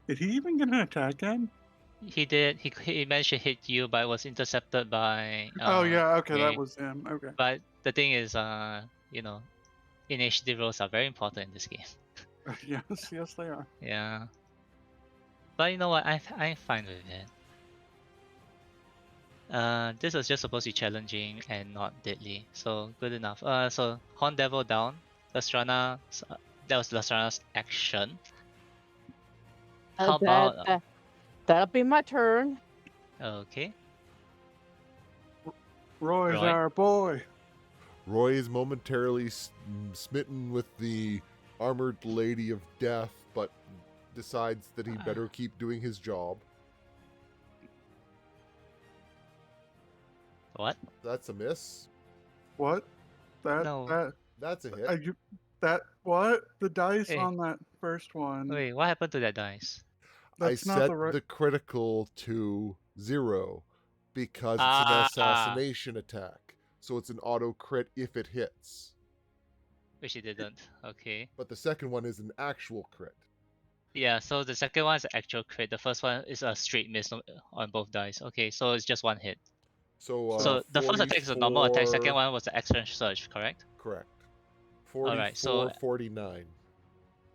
Did he even get an attack in? He did. He managed to hit you, but it was intercepted by. Oh yeah, okay, that Gray. was him. Okay. But the thing is, you know, initiative rolls are very important in this game. Yes, yes they are. Yeah. But you know what? I'm fine with it. This was just supposed to be challenging and not deadly, so good enough. So Horn Devil down. Lastrana. That was Lastrana's action. How about That'll be my turn. okay? Roy's Roy? our boy. Roy is momentarily smitten with the armored lady of death, but decides that he better keep doing his job. What? That's a miss. What? No. That's a hit. What? The dice Hey, on that first one. wait. What happened to that dice? I That's not set the right. the critical to 0 because it's an Ah, assassination attack. So it's an auto crit if it hits. which it didn't. Okay. But the second one is an actual crit. Yeah. So the second one is an actual crit. The first one is a straight miss on both dice. Okay. So it's just one hit. So, So the first attack is a normal attack. Second one was the extra surge, correct? Correct. Alright, so 49.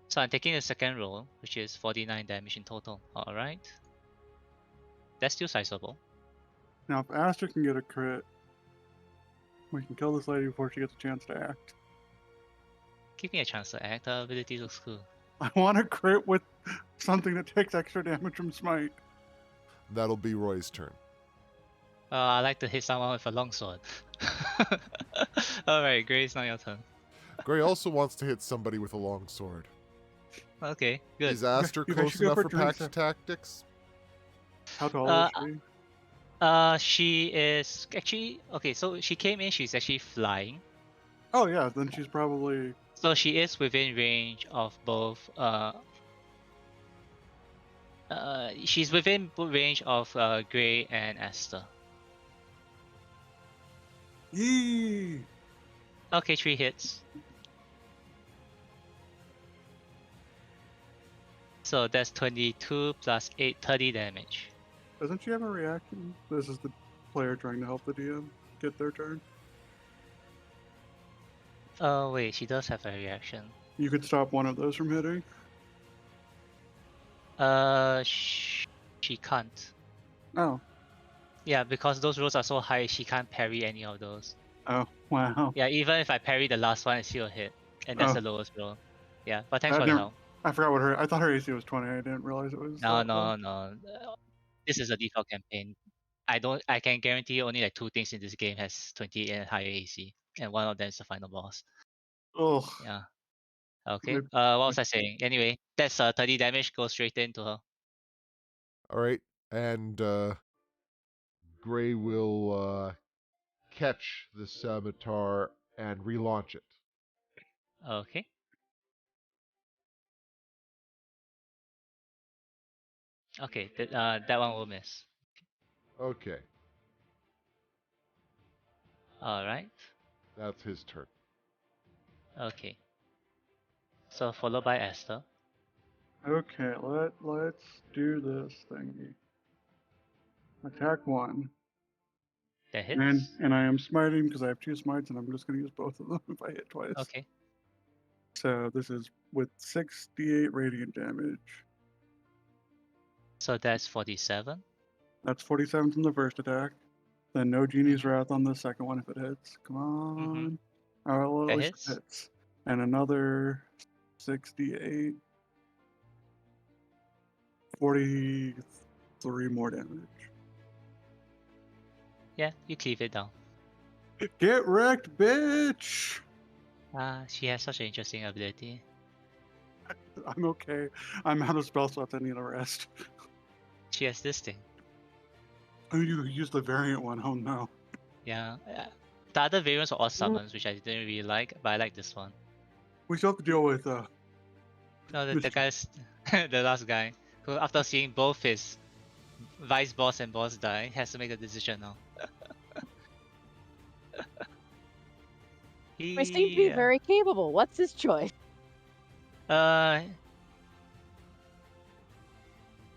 So I'm taking the second roll, which is 49 damage in total. Alright. That's still sizable. Now, if Aster can get a crit, we can kill this lady before she gets a chance to act. Give me a chance to act. Her ability looks cool. I want a crit with something that takes extra damage from smite. That'll be Roy's turn. I like to hit someone with a longsword. Alright, Grace, now your turn. Gray also wants to hit somebody with a long sword. Okay, good. Is Aster You guys close should go enough for for drinks pact tactics? How tall is she? She is actually okay. So she came in. She's actually flying. Oh yeah, then she's probably. So she is within range of both. She's within range of Gray and Esther. Yee! Okay, 3 hits. So that's 22 plus 8, 30 damage. Doesn't she have a reaction? This is the player trying to help the DM get their turn. Oh wait, she does have a reaction. You could stop one of those from hitting. She can't. Oh. Yeah, because those rolls are so high, she can't parry any of those. Oh, wow. Yeah, even if I parry the last one, it still hit, and that's Oh. the lowest roll. Yeah, but thanks for the help. I forgot what I thought her AC was 20. I didn't realize it was No, that low. no. This is a default campaign. I can guarantee only like 2 things in this game has 20 and higher AC, and one of them is the final boss. Ugh. Yeah. Okay. Maybe- What was I saying? Anyway, that's 30 damage. Go straight into her. All right, and Gray will catch the scimitar and relaunch it. Okay. Okay. That one will miss. Okay, All right. that's his turn. Okay. So followed by Esther. Okay, let's do this thingy. Attack 1. That hits. And I am smiting because I have 2 smites, and I'm just going to use both of them if I hit twice. Okay. So this is with 68 radiant damage. So that's 47. That's 47 from the first attack. Then no Genie's Wrath on the second one if it hits. Come on. Oh, well, at That least hits. it hits. And another 68. 43 more damage. Yeah, you cleave it down. Get wrecked, bitch! She has such an interesting ability. I'm okay. I'm out of spell slots. I need a rest. She has this thing. Oh, you used the variant one. Oh no. Yeah. The other variants are all summons, which I didn't really like, but I like this one. We still have to deal with No, the Mr. guy's the last guy who, after seeing both his vice boss and boss die, has to make a decision now. I seem to be very capable. What's his choice?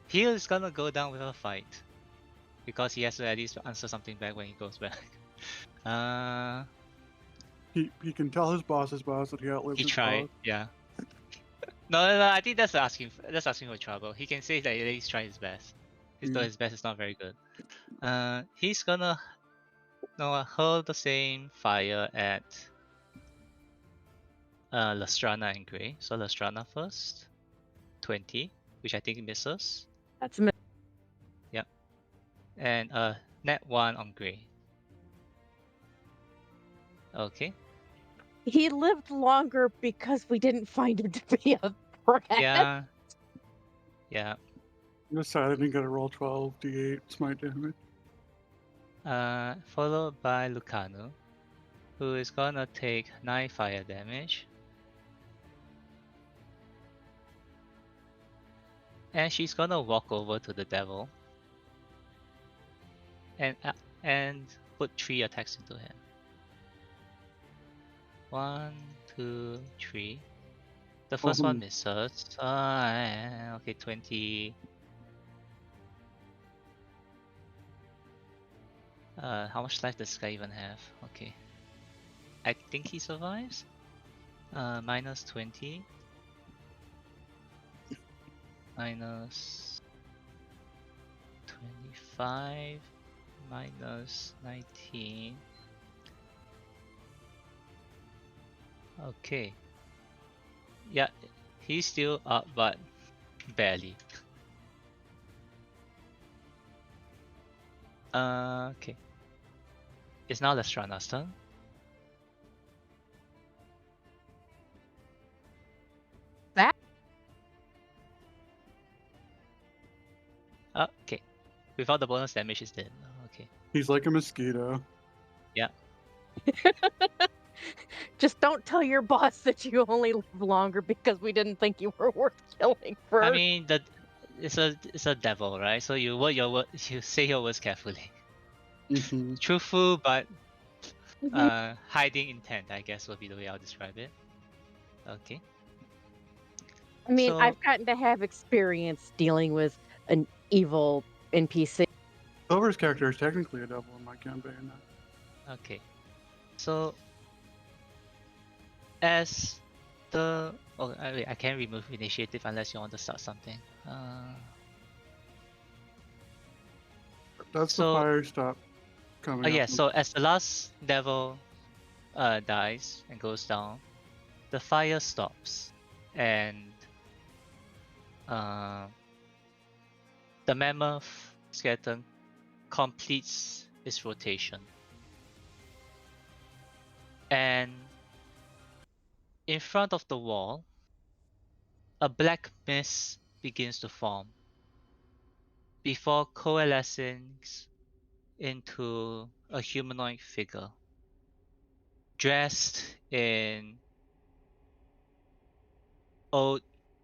He is gonna go down with a fight because he has to at least answer something back when he goes back. He can tell his boss's boss that he outlived He his tried, boss. yeah. No. I think that's asking for trouble. He can say that at least try his best. Though his best is not very good. He's gonna hurl the same fire at Lestrana and Grey. So Lestrana first, 20, which I think misses. That's Yep. And net 1 on Grey. Okay. he lived longer because we didn't find him to be a threat. Yeah. I'm just sad I didn't get a roll 12 d8 smite damage. Followed by Lucano, who is gonna take 9 fire damage. And she's gonna walk over to the devil and put 3 attacks into him. 1, 2, 3. The first one misses. Okay, 20. How much life does this guy even have? Okay. I think he survives. Minus 20. Minus 25. Minus 19. Okay. Yeah, he's still up, but barely. Okay. It's now Lestrana's turn. That? Okay. Without the bonus damage, he's dead. Okay. He's like a mosquito. Yeah. Just don't tell your boss that you only live longer because we didn't think you were worth killing first. I mean, it's a devil, right? So you say your words carefully. Truthful, but hiding intent, I guess, would be the way I'll describe it. Okay. I mean, So, I've gotten to have experience dealing with an evil NPC. Silver's character is technically a devil in my campaign. okay. So as the I can't remove initiative unless you want to start something. That's the So fire stop coming up. yeah, so as the last devil dies and goes down, the fire stops, and the mammoth skeleton completes its rotation, and in front of the wall, a black mist begins to form before coalescing into a humanoid figure dressed in old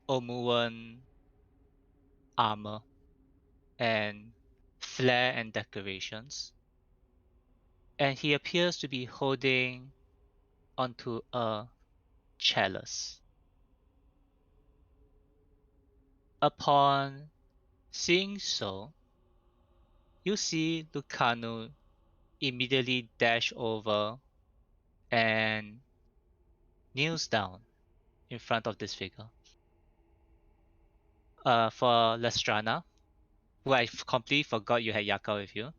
Omuan armor and flair and decorations. And he appears to be holding onto a chalice. Upon seeing so, you see Lucano immediately dash over and kneels down in front of this figure. For Lestrana, who I completely forgot you had Yaka with you.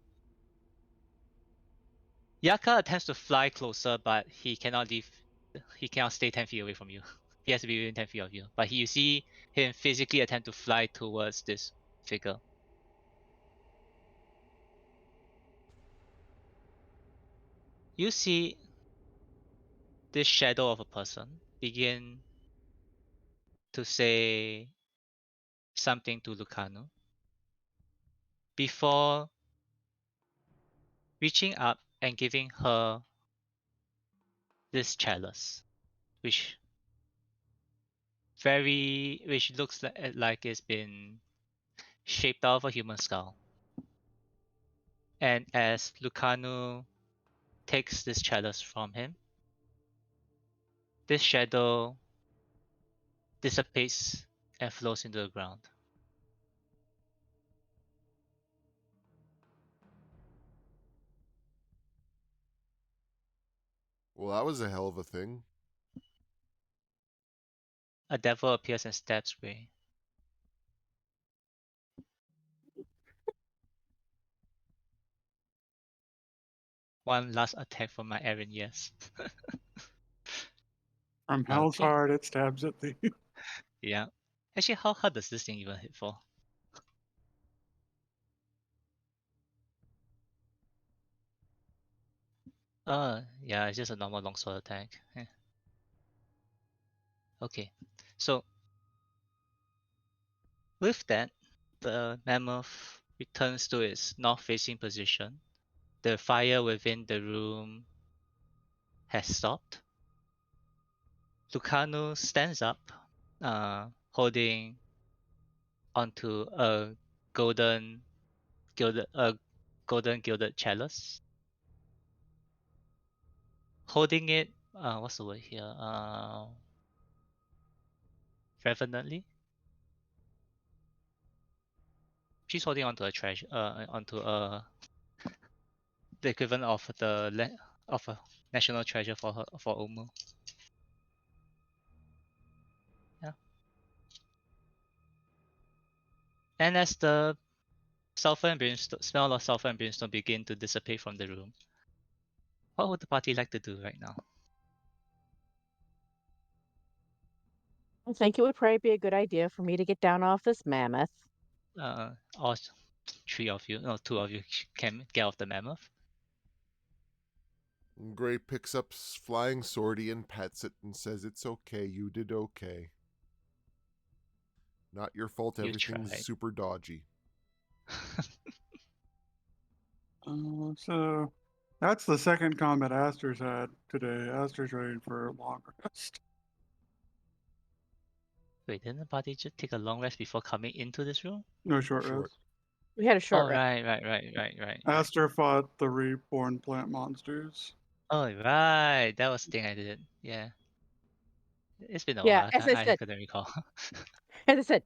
Yaka attempts to fly closer, but he cannot leave. He cannot stay 10 feet away from you. He has to be within 10 feet of you. But you see him physically attempt to fly towards this figure. You see this shadow of a person begin to say something to Lucano before reaching up and giving her this chalice, which looks like it's been shaped out of a human skull. And as Lucano takes this chalice from him, this shadow dissipates and flows into the ground. Well, that was a hell of a thing. A devil appears and steps away. One last attack from my Aaron, yes. From Hell's Okay. Heart, it stabs at thee. Yeah. Actually, how hard does this thing even hit for? Yeah, it's just a normal longsword attack. Okay. So with that, the mammoth returns to its north-facing position. The fire within the room has stopped. Lucano stands up, holding onto a golden gilded chalice. Holding it, what's the word here? Reverently. She's holding onto a treasure, onto the equivalent of of a national treasure for her, for Omu. Yeah. And as the sulfur and brimstone smell of sulfur and brimstone begin to dissipate from the room, what would the party like to do right now? I think it would probably be a good idea for me to get down off this mammoth. All three of you, no, two of you can get off the mammoth. Gray picks up flying swordie and pets it and says, "It's okay. You did okay. Not your fault. You Everything's tried. super dodgy." So that's the second combat Aster's had today. Aster's ready for a long rest. Wait, didn't the party just take a long rest before coming into this room? No short Short. rest. We had a short Oh, rest. right. Aster fought the reborn plant monsters. Oh, right. That was the thing I did. Yeah. It's been a Yeah, while. as I I said, couldn't recall. as I said,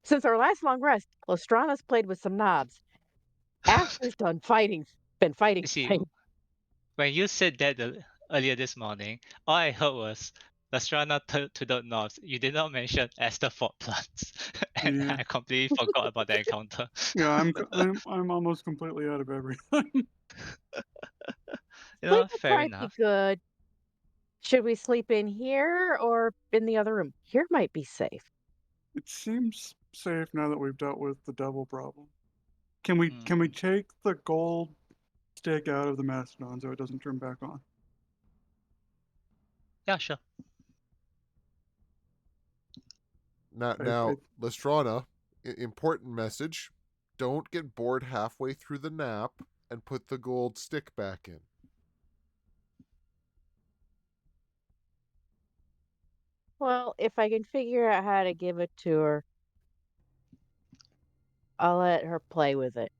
since our last long rest, Lostrana's played with some knobs. Aster's been fighting, You see, fighting. when you said that earlier this morning, all I heard was Lastrana to the north. You did not mention Esther Fort plants, and Yeah. I completely forgot about the encounter. Yeah, I'm almost completely out of everything. Sleep would Fair probably be enough. good. Should we sleep in here or in the other room? Here might be safe. It seems safe now that we've dealt with the devil problem. Can we Mm. take the gold stick out of the mastodon so it doesn't turn back on? Yeah, sure. Now, I, I, now Lestrana, important message. Don't get bored halfway through the nap and put the gold stick back in. Well, if I can figure out how to give it to her, I'll let her play with it.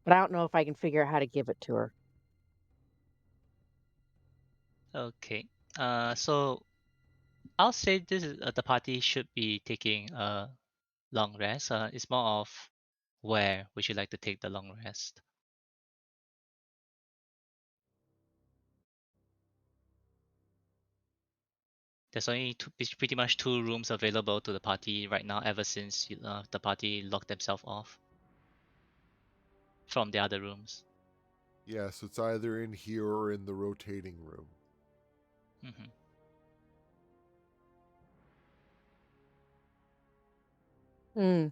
But I don't know if I can figure out how to give it to her. Okay. So I'll say this is the party should be taking a long rest. It's more of where would you like to take the long rest? There's only pretty much two rooms available to the party right now ever since the party locked themselves off from the other rooms. Yes, it's either in here or in the rotating room. Hmm. Hmm.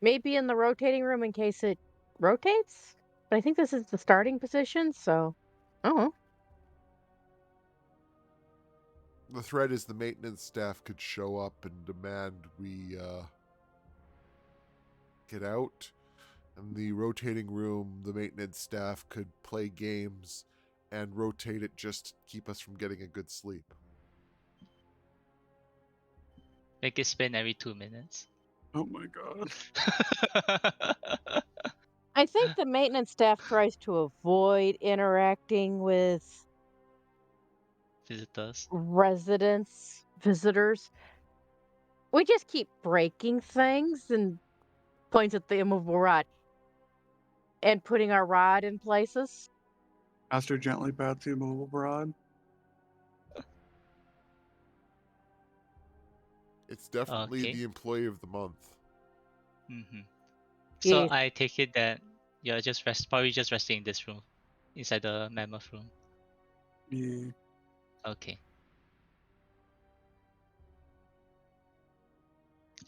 Maybe in the rotating room in case it rotates? But I think this is the starting position, so I don't know. The threat is the maintenance staff could show up and demand we get out. In the rotating room, the maintenance staff could play games and rotate it just to keep us from getting a good sleep. Make it spin every 2 minutes. oh my god. I think the maintenance staff tries to avoid interacting with Visitors. visitors. We just keep breaking things and points at the immovable rod and putting our rod in places. Aster gently pats the immovable rod. It's definitely Okay. the employee of the month. Hmm. So Yeah. I take it that you're just probably just resting in this room, inside the mammoth room. Yeah. Okay.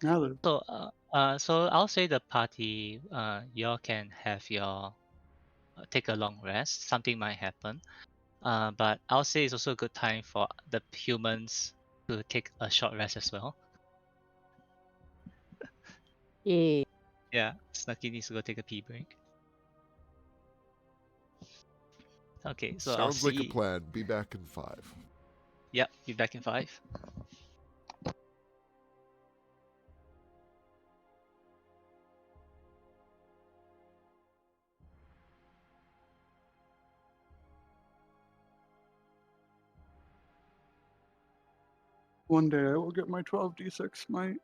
Now that So I'll say the party, y'all can have your take a long rest. Something might happen. But I'll say it's also a good time for the humans to take a short rest as well. Yeah. Yeah, Snuggy needs to go take a pee break. Okay, so I'll Sounds like a see. plan. Be back in 5. Yep, be back in 5. one day I will get my 12d6 might.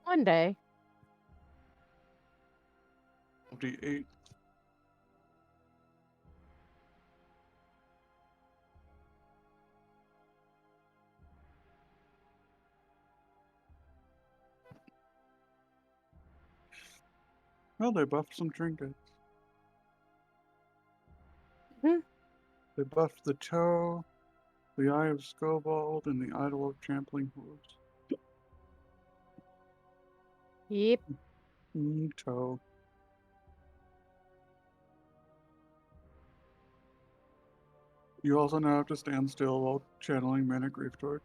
One day. 12d8. Well, they buffed some trinkets. Hmm. They buffed the toe, the Eye of Scobald, and the Idol of Trampling Hooves. Yep. Toe. You also now have to stand still while channeling Mana Grief Torch.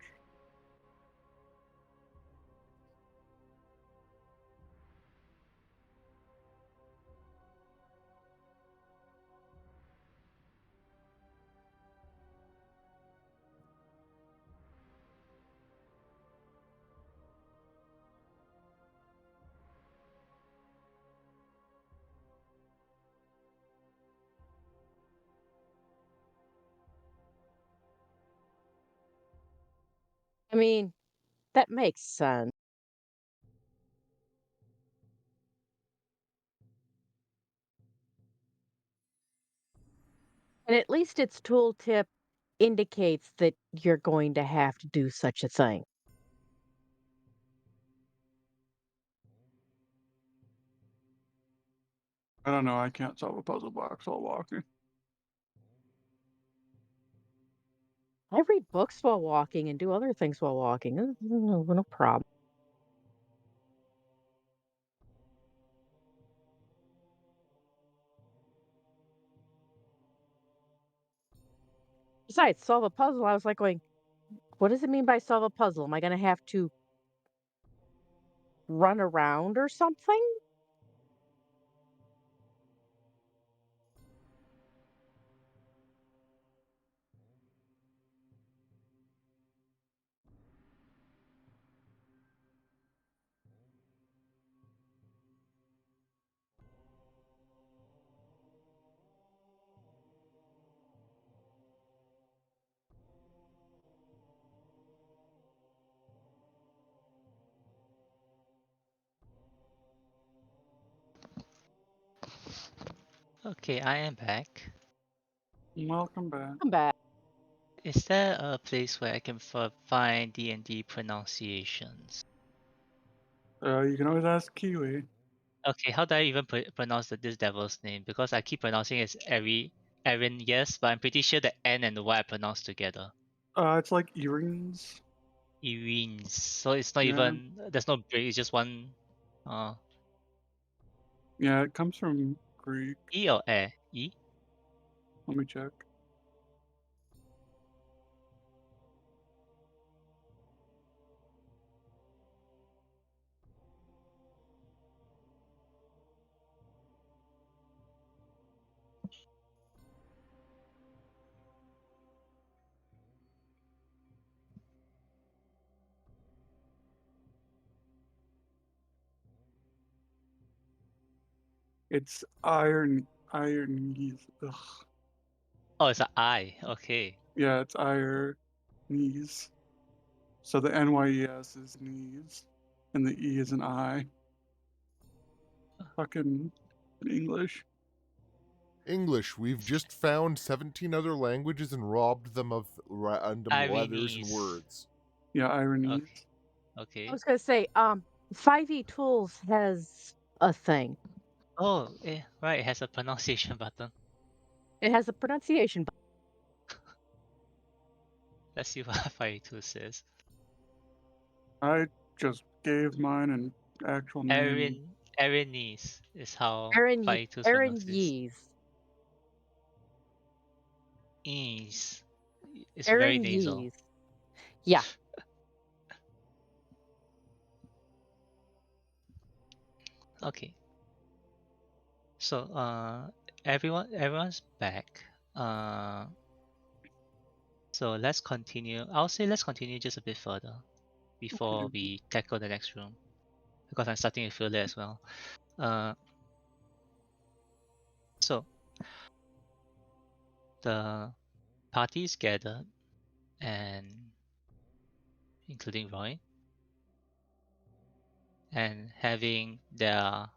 I mean, that makes sense. And at least its tooltip indicates that you're going to have to do such a thing. I don't know. I can't solve a puzzle box while walking. I read books while walking and do other things while walking. No problem. Besides, solve a puzzle, I was like going, what does it mean by solve a puzzle? Am I going to have to run around or something? Okay, I am back. Welcome back. I'm back. Is there a place where I can find D&D pronunciations? You can always ask Kiwi. Okay, how do I even pronounce this devil's name? Because I keep pronouncing it as Aaron, yes, but I'm pretty sure the N and the Y are pronounced together. It's like earrings. Irines. So it's not Yeah. even, there's no break, it's just one. Yeah, it comes from Greek. E or E? E? Let me check. It's ironies. Ugh. Oh, it's an I. Okay. Yeah, it's knees. So the NYES is knees, and the E is an I. Fucking English. English. We've just found 17 other languages and robbed them of random letters and Irines. words. Yeah, ironies. I Okay. was going to say, 5e Tools has a thing. Oh, right, it has a pronunciation button. It has a pronunciation. Let's see what 582 says. I just gave mine an actual name. Erinese is how Aaron, 582 Aaron pronounces. Yees. Ease. It's very Aaron nasal. Yees. Yeah. Okay. So everyone's back. So let's continue. I'll say let's continue just a bit further before Okay. we tackle the next room, because I'm starting to feel that as well. So the party's gathered, and including Roy, and having their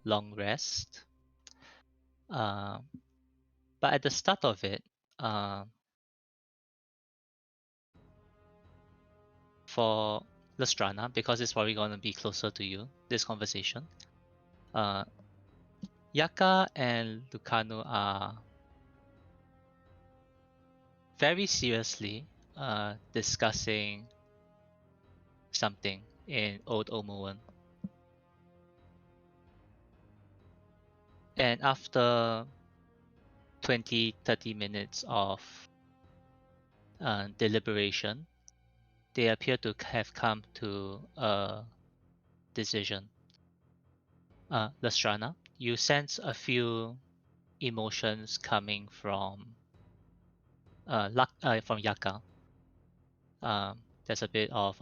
long rest. But at the start of it, for Lestrana, because it's probably going to be closer to you, this conversation, Yaka and Lucano are very seriously discussing something in Old Omuan. And after 20-30 minutes of deliberation, they appear to have come to a decision. Lestrana, you sense a few emotions coming from Yaka. There's a bit of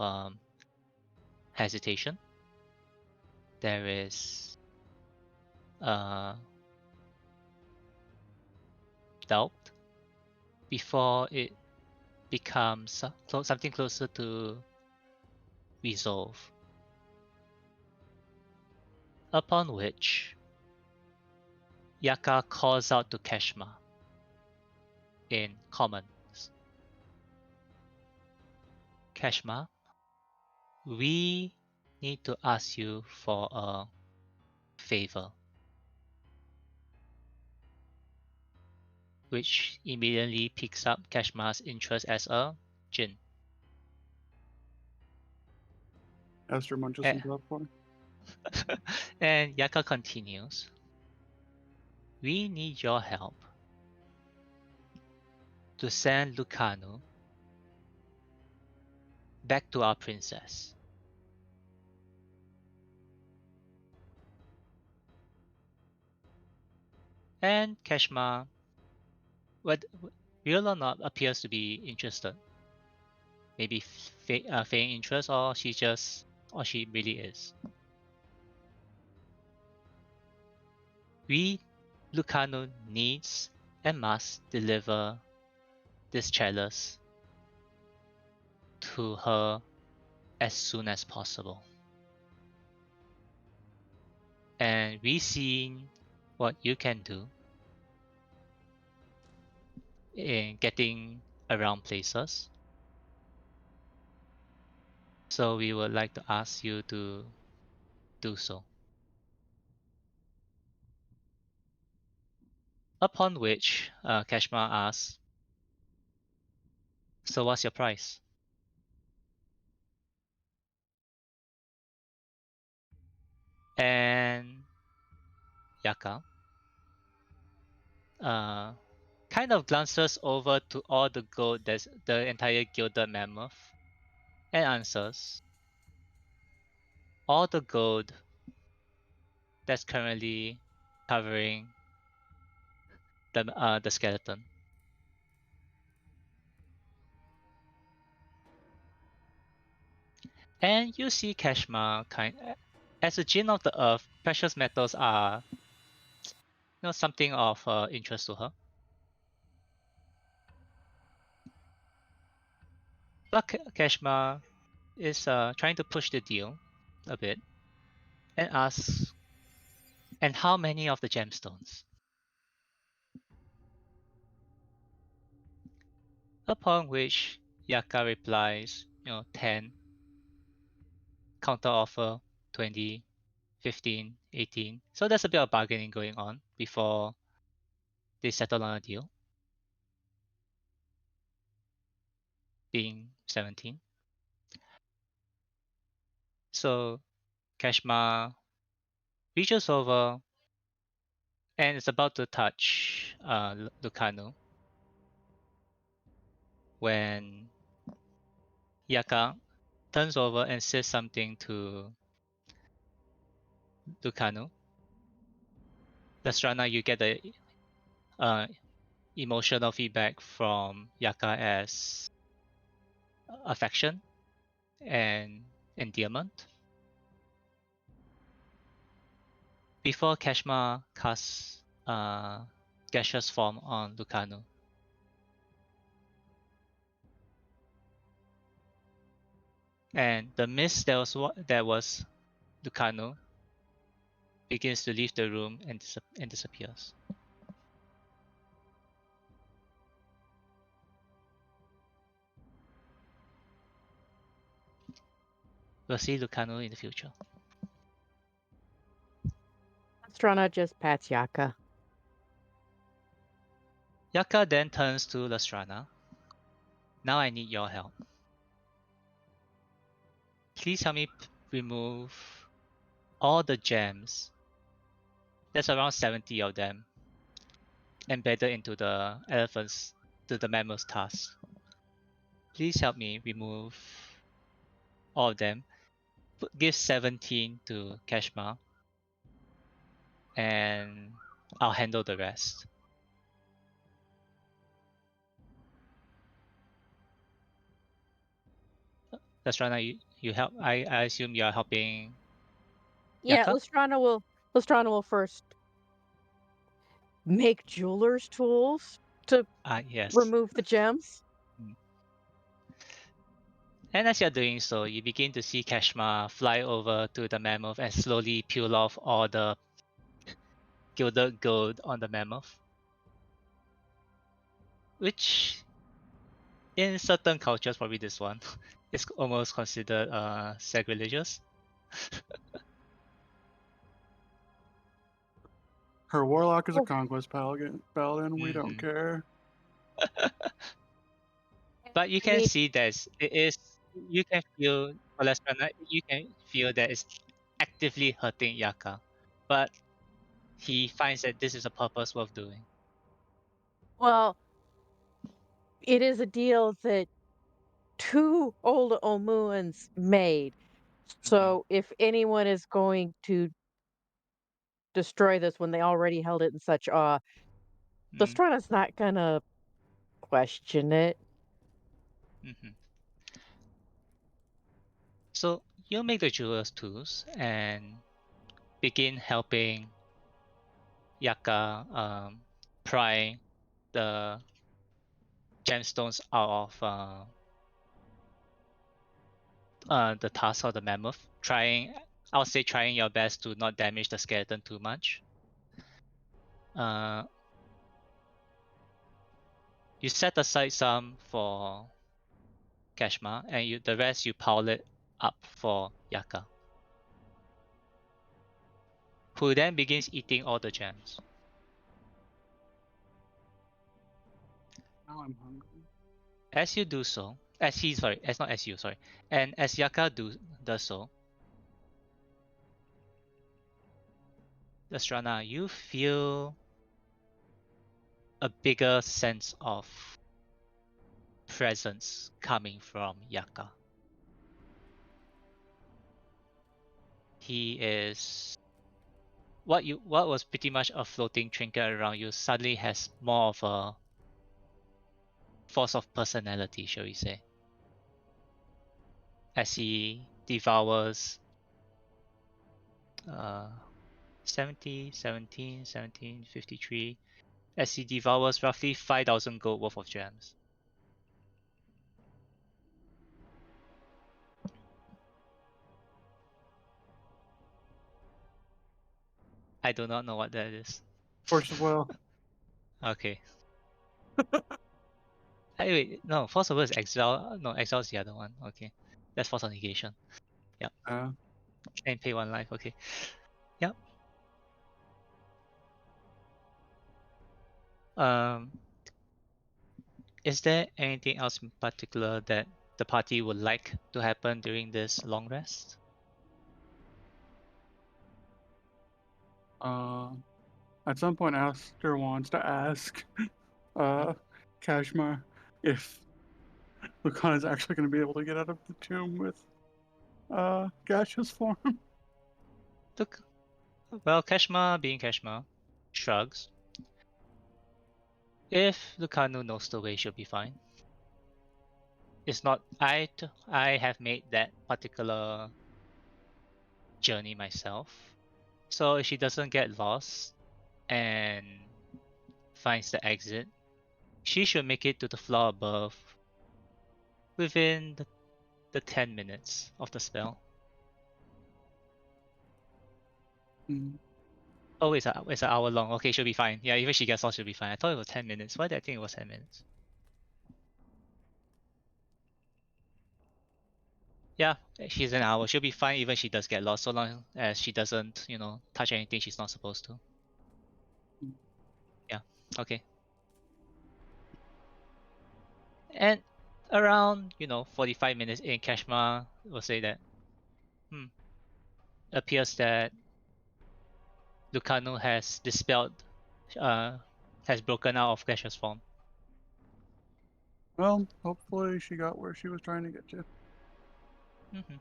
hesitation. There is doubt before it becomes something closer to resolve. Upon which, Yaka calls out to Keshma. in common. Kashma, we need to ask you for a favor. Which immediately picks up Kashma's interest as a Jin. Esther munches Eh. some popcorn. And Yaka continues. We need your help to send Lucano back to our princess. And Kashma, real or not, appears to be interested. Maybe feigning interest, or she really is. Lucano needs and must deliver this chalice to her as soon as possible. And we seen what you can do in getting around places. So we would like to ask you to do so. Upon which Kashma asks, so what's your price? And Yaka kind of glances over to all the gold, that's the entire gilded mammoth, and answers, all the gold that's currently covering the skeleton. And you see Kashma as a Jinn of the Earth, precious metals are something of interest to her. But Kashma is trying to push the deal a bit and asks, and how many of the gemstones? Upon which Yaka replies, 10, counter offer 20, 15, 18. So there's a bit of bargaining going on before they settle on a deal, being 17. So Kashma reaches over and is about to touch Lucano when Yaka turns over and says something to Lucano. Lastrana, you get the emotional feedback from Yaka as affection and endearment. Before Kashma casts gaseous form on Lucano. And the mist that was Lucano begins to leave the room and disappears. We'll see Lucano in the future. Strana just pats Yaka. Yaka then turns to Lastrana. Now I need your help. Please help me remove all the gems. There's around 70 of them embedded into the mammoth's tusk. Please help me remove all of them. Give 17 to Kashma, and I'll handle the rest. Lastrana, you help. I assume you are helping. Yeah, Yaka? Lestrana will first make jeweler's tools to Yes. remove the gems. And as you're doing so, you begin to see Kashma fly over to the mammoth and slowly peel off all the gilded gold on the mammoth. which in certain cultures, probably this one is almost considered sacrilegious. Her warlock is a Oh. conquest paladin. We don't care. But you I can mean, see you can feel Olestrana, you can feel that it's actively hurting Yaka. But he finds that this is a purpose worth doing. well, it is a deal that two old Omuans made. So if anyone is going to destroy this when they already held it in such awe, Mm-hmm. Lestrana's not gonna question it. Mm-hmm. So you make the jeweler's tools and begin helping Yaka pry the gemstones out of the tusk of the mammoth. I'll say trying your best to not damage the skeleton too much. You set aside some for Kashma, and the rest you pile it up for Yaka, who then begins eating all the gems. Now I'm hungry. As you do so, as not as you, sorry, and as Yaka does so, Lestrana, you feel a bigger sense of presence coming from Yaka. He is what was pretty much a floating trinket around you suddenly has more of a force of personality, shall we say, as he devours 70, 17, 17, 53, as he devours roughly 5,000 gold worth of gems. I do not know what that is. Force of will. Okay. Hey, wait, no, Force of Will is Exile. No, Exile is the other one. Okay. That's Force of Negation. Yep. And pay 1 life. Okay. Yep. Is there anything else in particular that the party would like to happen during this long rest? At some point, Aster wants to ask Kashmar if Lucan is actually going to be able to get out of the tomb with gaseous form. Look, well, Kashma, being Kashma, shrugs. If Lucanu knows the way, she'll be fine. It's not. I have made that particular journey myself. So if she doesn't get lost and finds the exit, she should make it to the floor above within the 10 minutes of the spell. Mm. Oh, it's an hour long. Okay, she'll be fine. Yeah, even if she gets lost, she'll be fine. I thought it was 10 minutes. Why did I think it was 10 minutes? Yeah, she's an hour. She'll be fine even if she does get lost, so long as she doesn't, touch anything she's not supposed to. Yeah, okay. And around, 45 minutes in, Kashma will say that, appears that Lucano has dispelled, has broken out of Clash's form. Well, hopefully she got where she was trying to get to. Mm-hmm.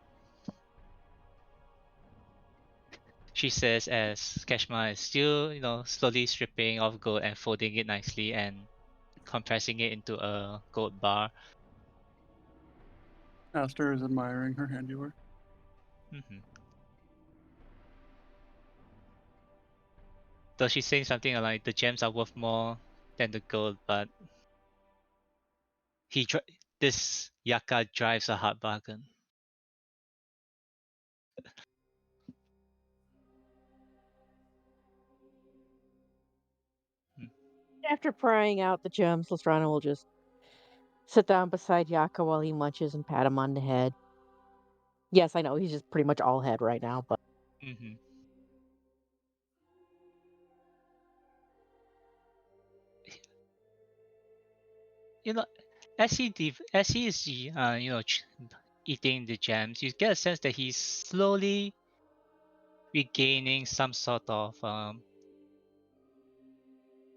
She says as Kashma is still, slowly stripping off gold and folding it nicely and compressing it into a gold bar. Aster is admiring her handiwork. Mm-hmm. So she's saying something like the gems are worth more than the gold, but this Yaka drives a hard bargain. After prying out the gems, Lestrana will just sit down beside Yaka while he munches and pat him on the head. Yes, I know, he's just pretty much all head right now, but Mm-hmm. You know, as he is eating the gems, you get a sense that he's slowly regaining some sort of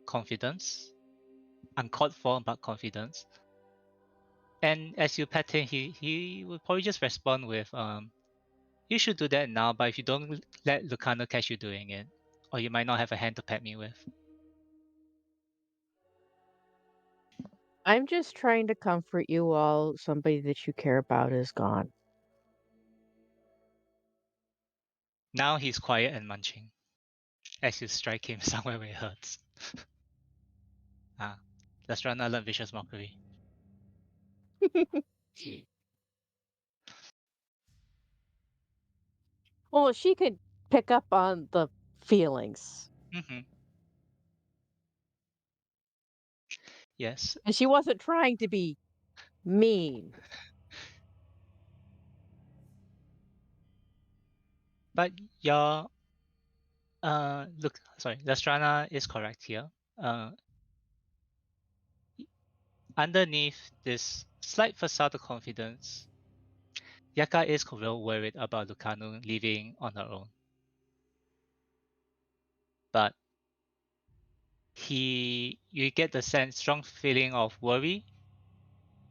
confidence, uncalled for but confidence. And as you pet him, he will probably just respond with you should do that now, but if you don't let Lucano catch you doing it, or you might not have a hand to pet me with. I'm just trying to comfort you while somebody that you care about is gone. Now he's quiet and munching as you strike him somewhere where it hurts. Let's run a vicious mockery. Well, she could pick up on the feelings. Mm-hmm. Yes, And she wasn't trying to be mean. but your look, sorry, Lestrana is correct here. Underneath this slight facade of confidence, Yaka is real worried about Lucano leaving on her own. But you get the strong feeling of worry,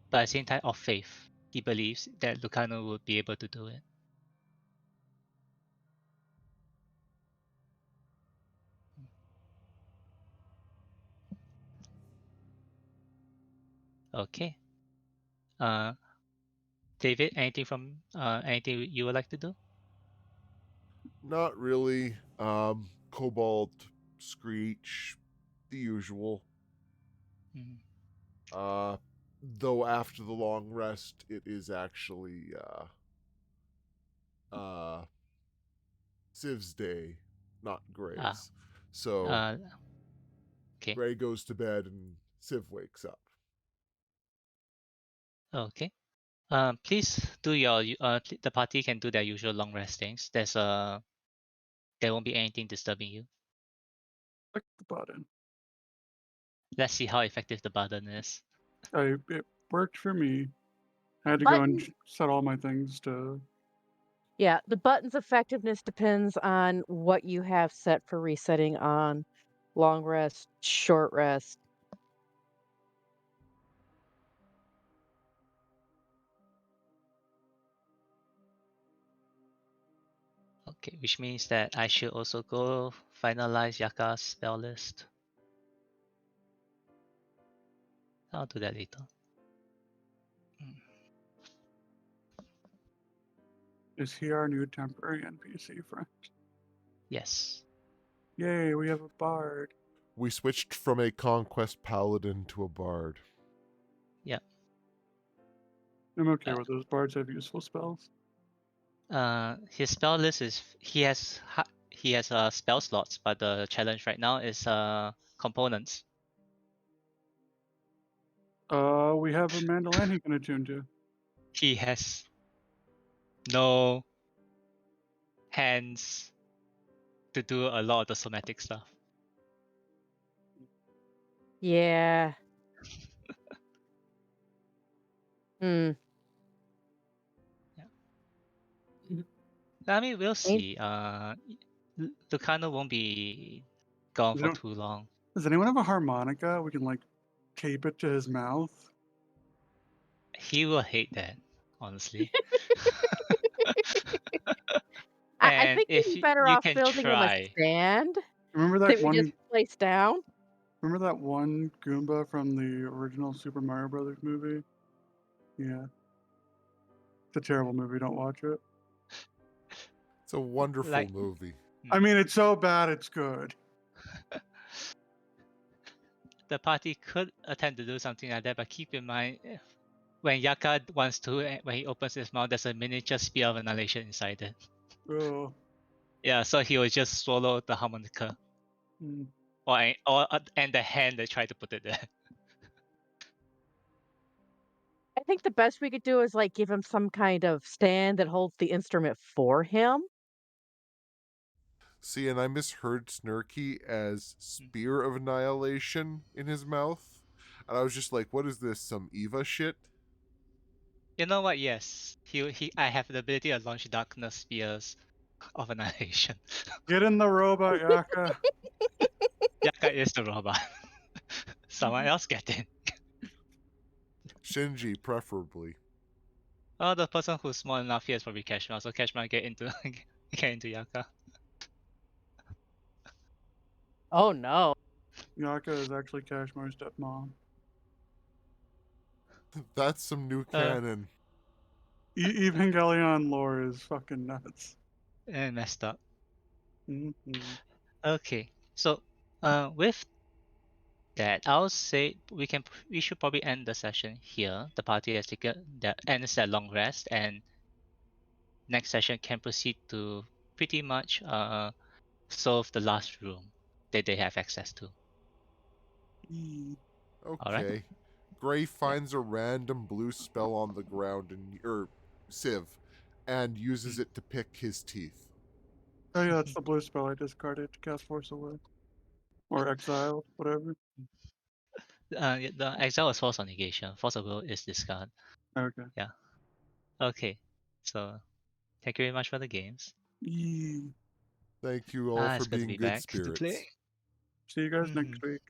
but at the same time of faith. He believes that Lucano would be able to do it. Okay. David, anything you would like to do? Not really. Cobalt, Screech, the usual. Mm. Though after the long rest, it is actually Civ's day, not Gray's. So Okay. Gray goes to bed and Civ wakes up. Okay. Please do your the party can do their usual long rest things. There won't be anything disturbing you. Click the button. Let's see how effective the button is. It worked for me. I had to go Button, and set all my things to. yeah, the button's effectiveness depends on what you have set for resetting on long rest, short rest. Okay, which means that I should also go finalize Yaka's spell list. I'll do that later. Is he our new temporary NPC friend? Yes. Yay, we have a bard. We switched from a conquest paladin to a bard. Yeah. I'm okay with those. Bards have useful spells. His spell list is he has spell slots, but the challenge right now is components. We have a mandolin he can attune to. He has no hands to do a lot of the somatic stuff. Yeah. Hmm. I mean, we'll Ain't- see. Lucano won't be gone for Does too long. anyone have a harmonica? We can like tape it to his mouth. He will hate that, honestly. I And think if we'd be better you off can building him a try, stand Remember that that we just one? place down. Remember that one Goomba from the original Super Mario Brothers movie? Yeah, it's a terrible movie. Don't watch it. It's a wonderful like, movie. I mean, it's so bad it's good. the party could attempt to do something like that, but keep in mind, when Yaka wants to, when he opens his mouth, there's a miniature spear of annihilation inside it. Oh. Yeah, so he will just swallow the harmonica. Mm. and the hand that tried to put it there. I think the best we could do is like give him some kind of stand that holds the instrument for him. See, and I misheard Snurky as Spear of Annihilation in his mouth. And I was just like, what is this, some Eva shit? You know what? Yes, I have the ability to launch darkness spears of annihilation. Get in the robot, Yaka. Yaka is the robot. Someone else get in. Shinji, preferably. Oh, the person who's small enough here is probably Kashma. So Kashma get into get into Yaka. Oh no. Yaka is actually Kashmar's stepmom. That's some new Uh, canon. Evangelion lore is fucking nuts. and messed up. Mm-hmm. Okay, so with that, I'll say we should probably end the session here. The party has taken that ends their long rest, and next session can proceed to pretty much solve the last room that they have access to. All right. Okay. Gray Yeah. finds a random blue spell on the ground sieve and uses Mm. it to pick his teeth. Oh yeah, it's the blue spell I discarded to cast Force Away. Or Exiled, whatever. Yeah, the exile is force on negation. Force of will is discard. Okay. Yeah. Okay. So thank you very much for the games. Yee. Thank you all for It's good to being be good back to spirits. play. See you guys Hmm. next week.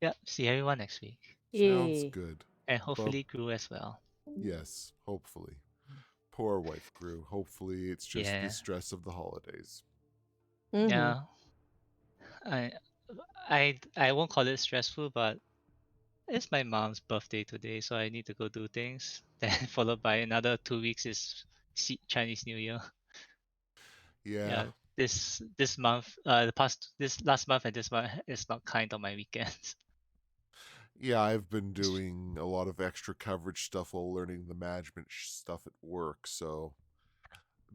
Yeah. See everyone next week, Sounds Yay. good. and But hopefully Gru as well. yes, hopefully. Poor wife Gru. Hopefully it's just the Yeah. stress of the holidays. Mm-hmm. Yeah. I I won't call it stressful, but it's my mom's birthday today, so I need to go do things. Then followed by another 2 weeks is Chinese New Year. Yeah. Yeah, this month, this last month and this month is not kind on my weekends. Yeah, I've been doing a lot of extra coverage stuff while learning the management stuff at work, so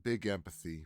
big empathy.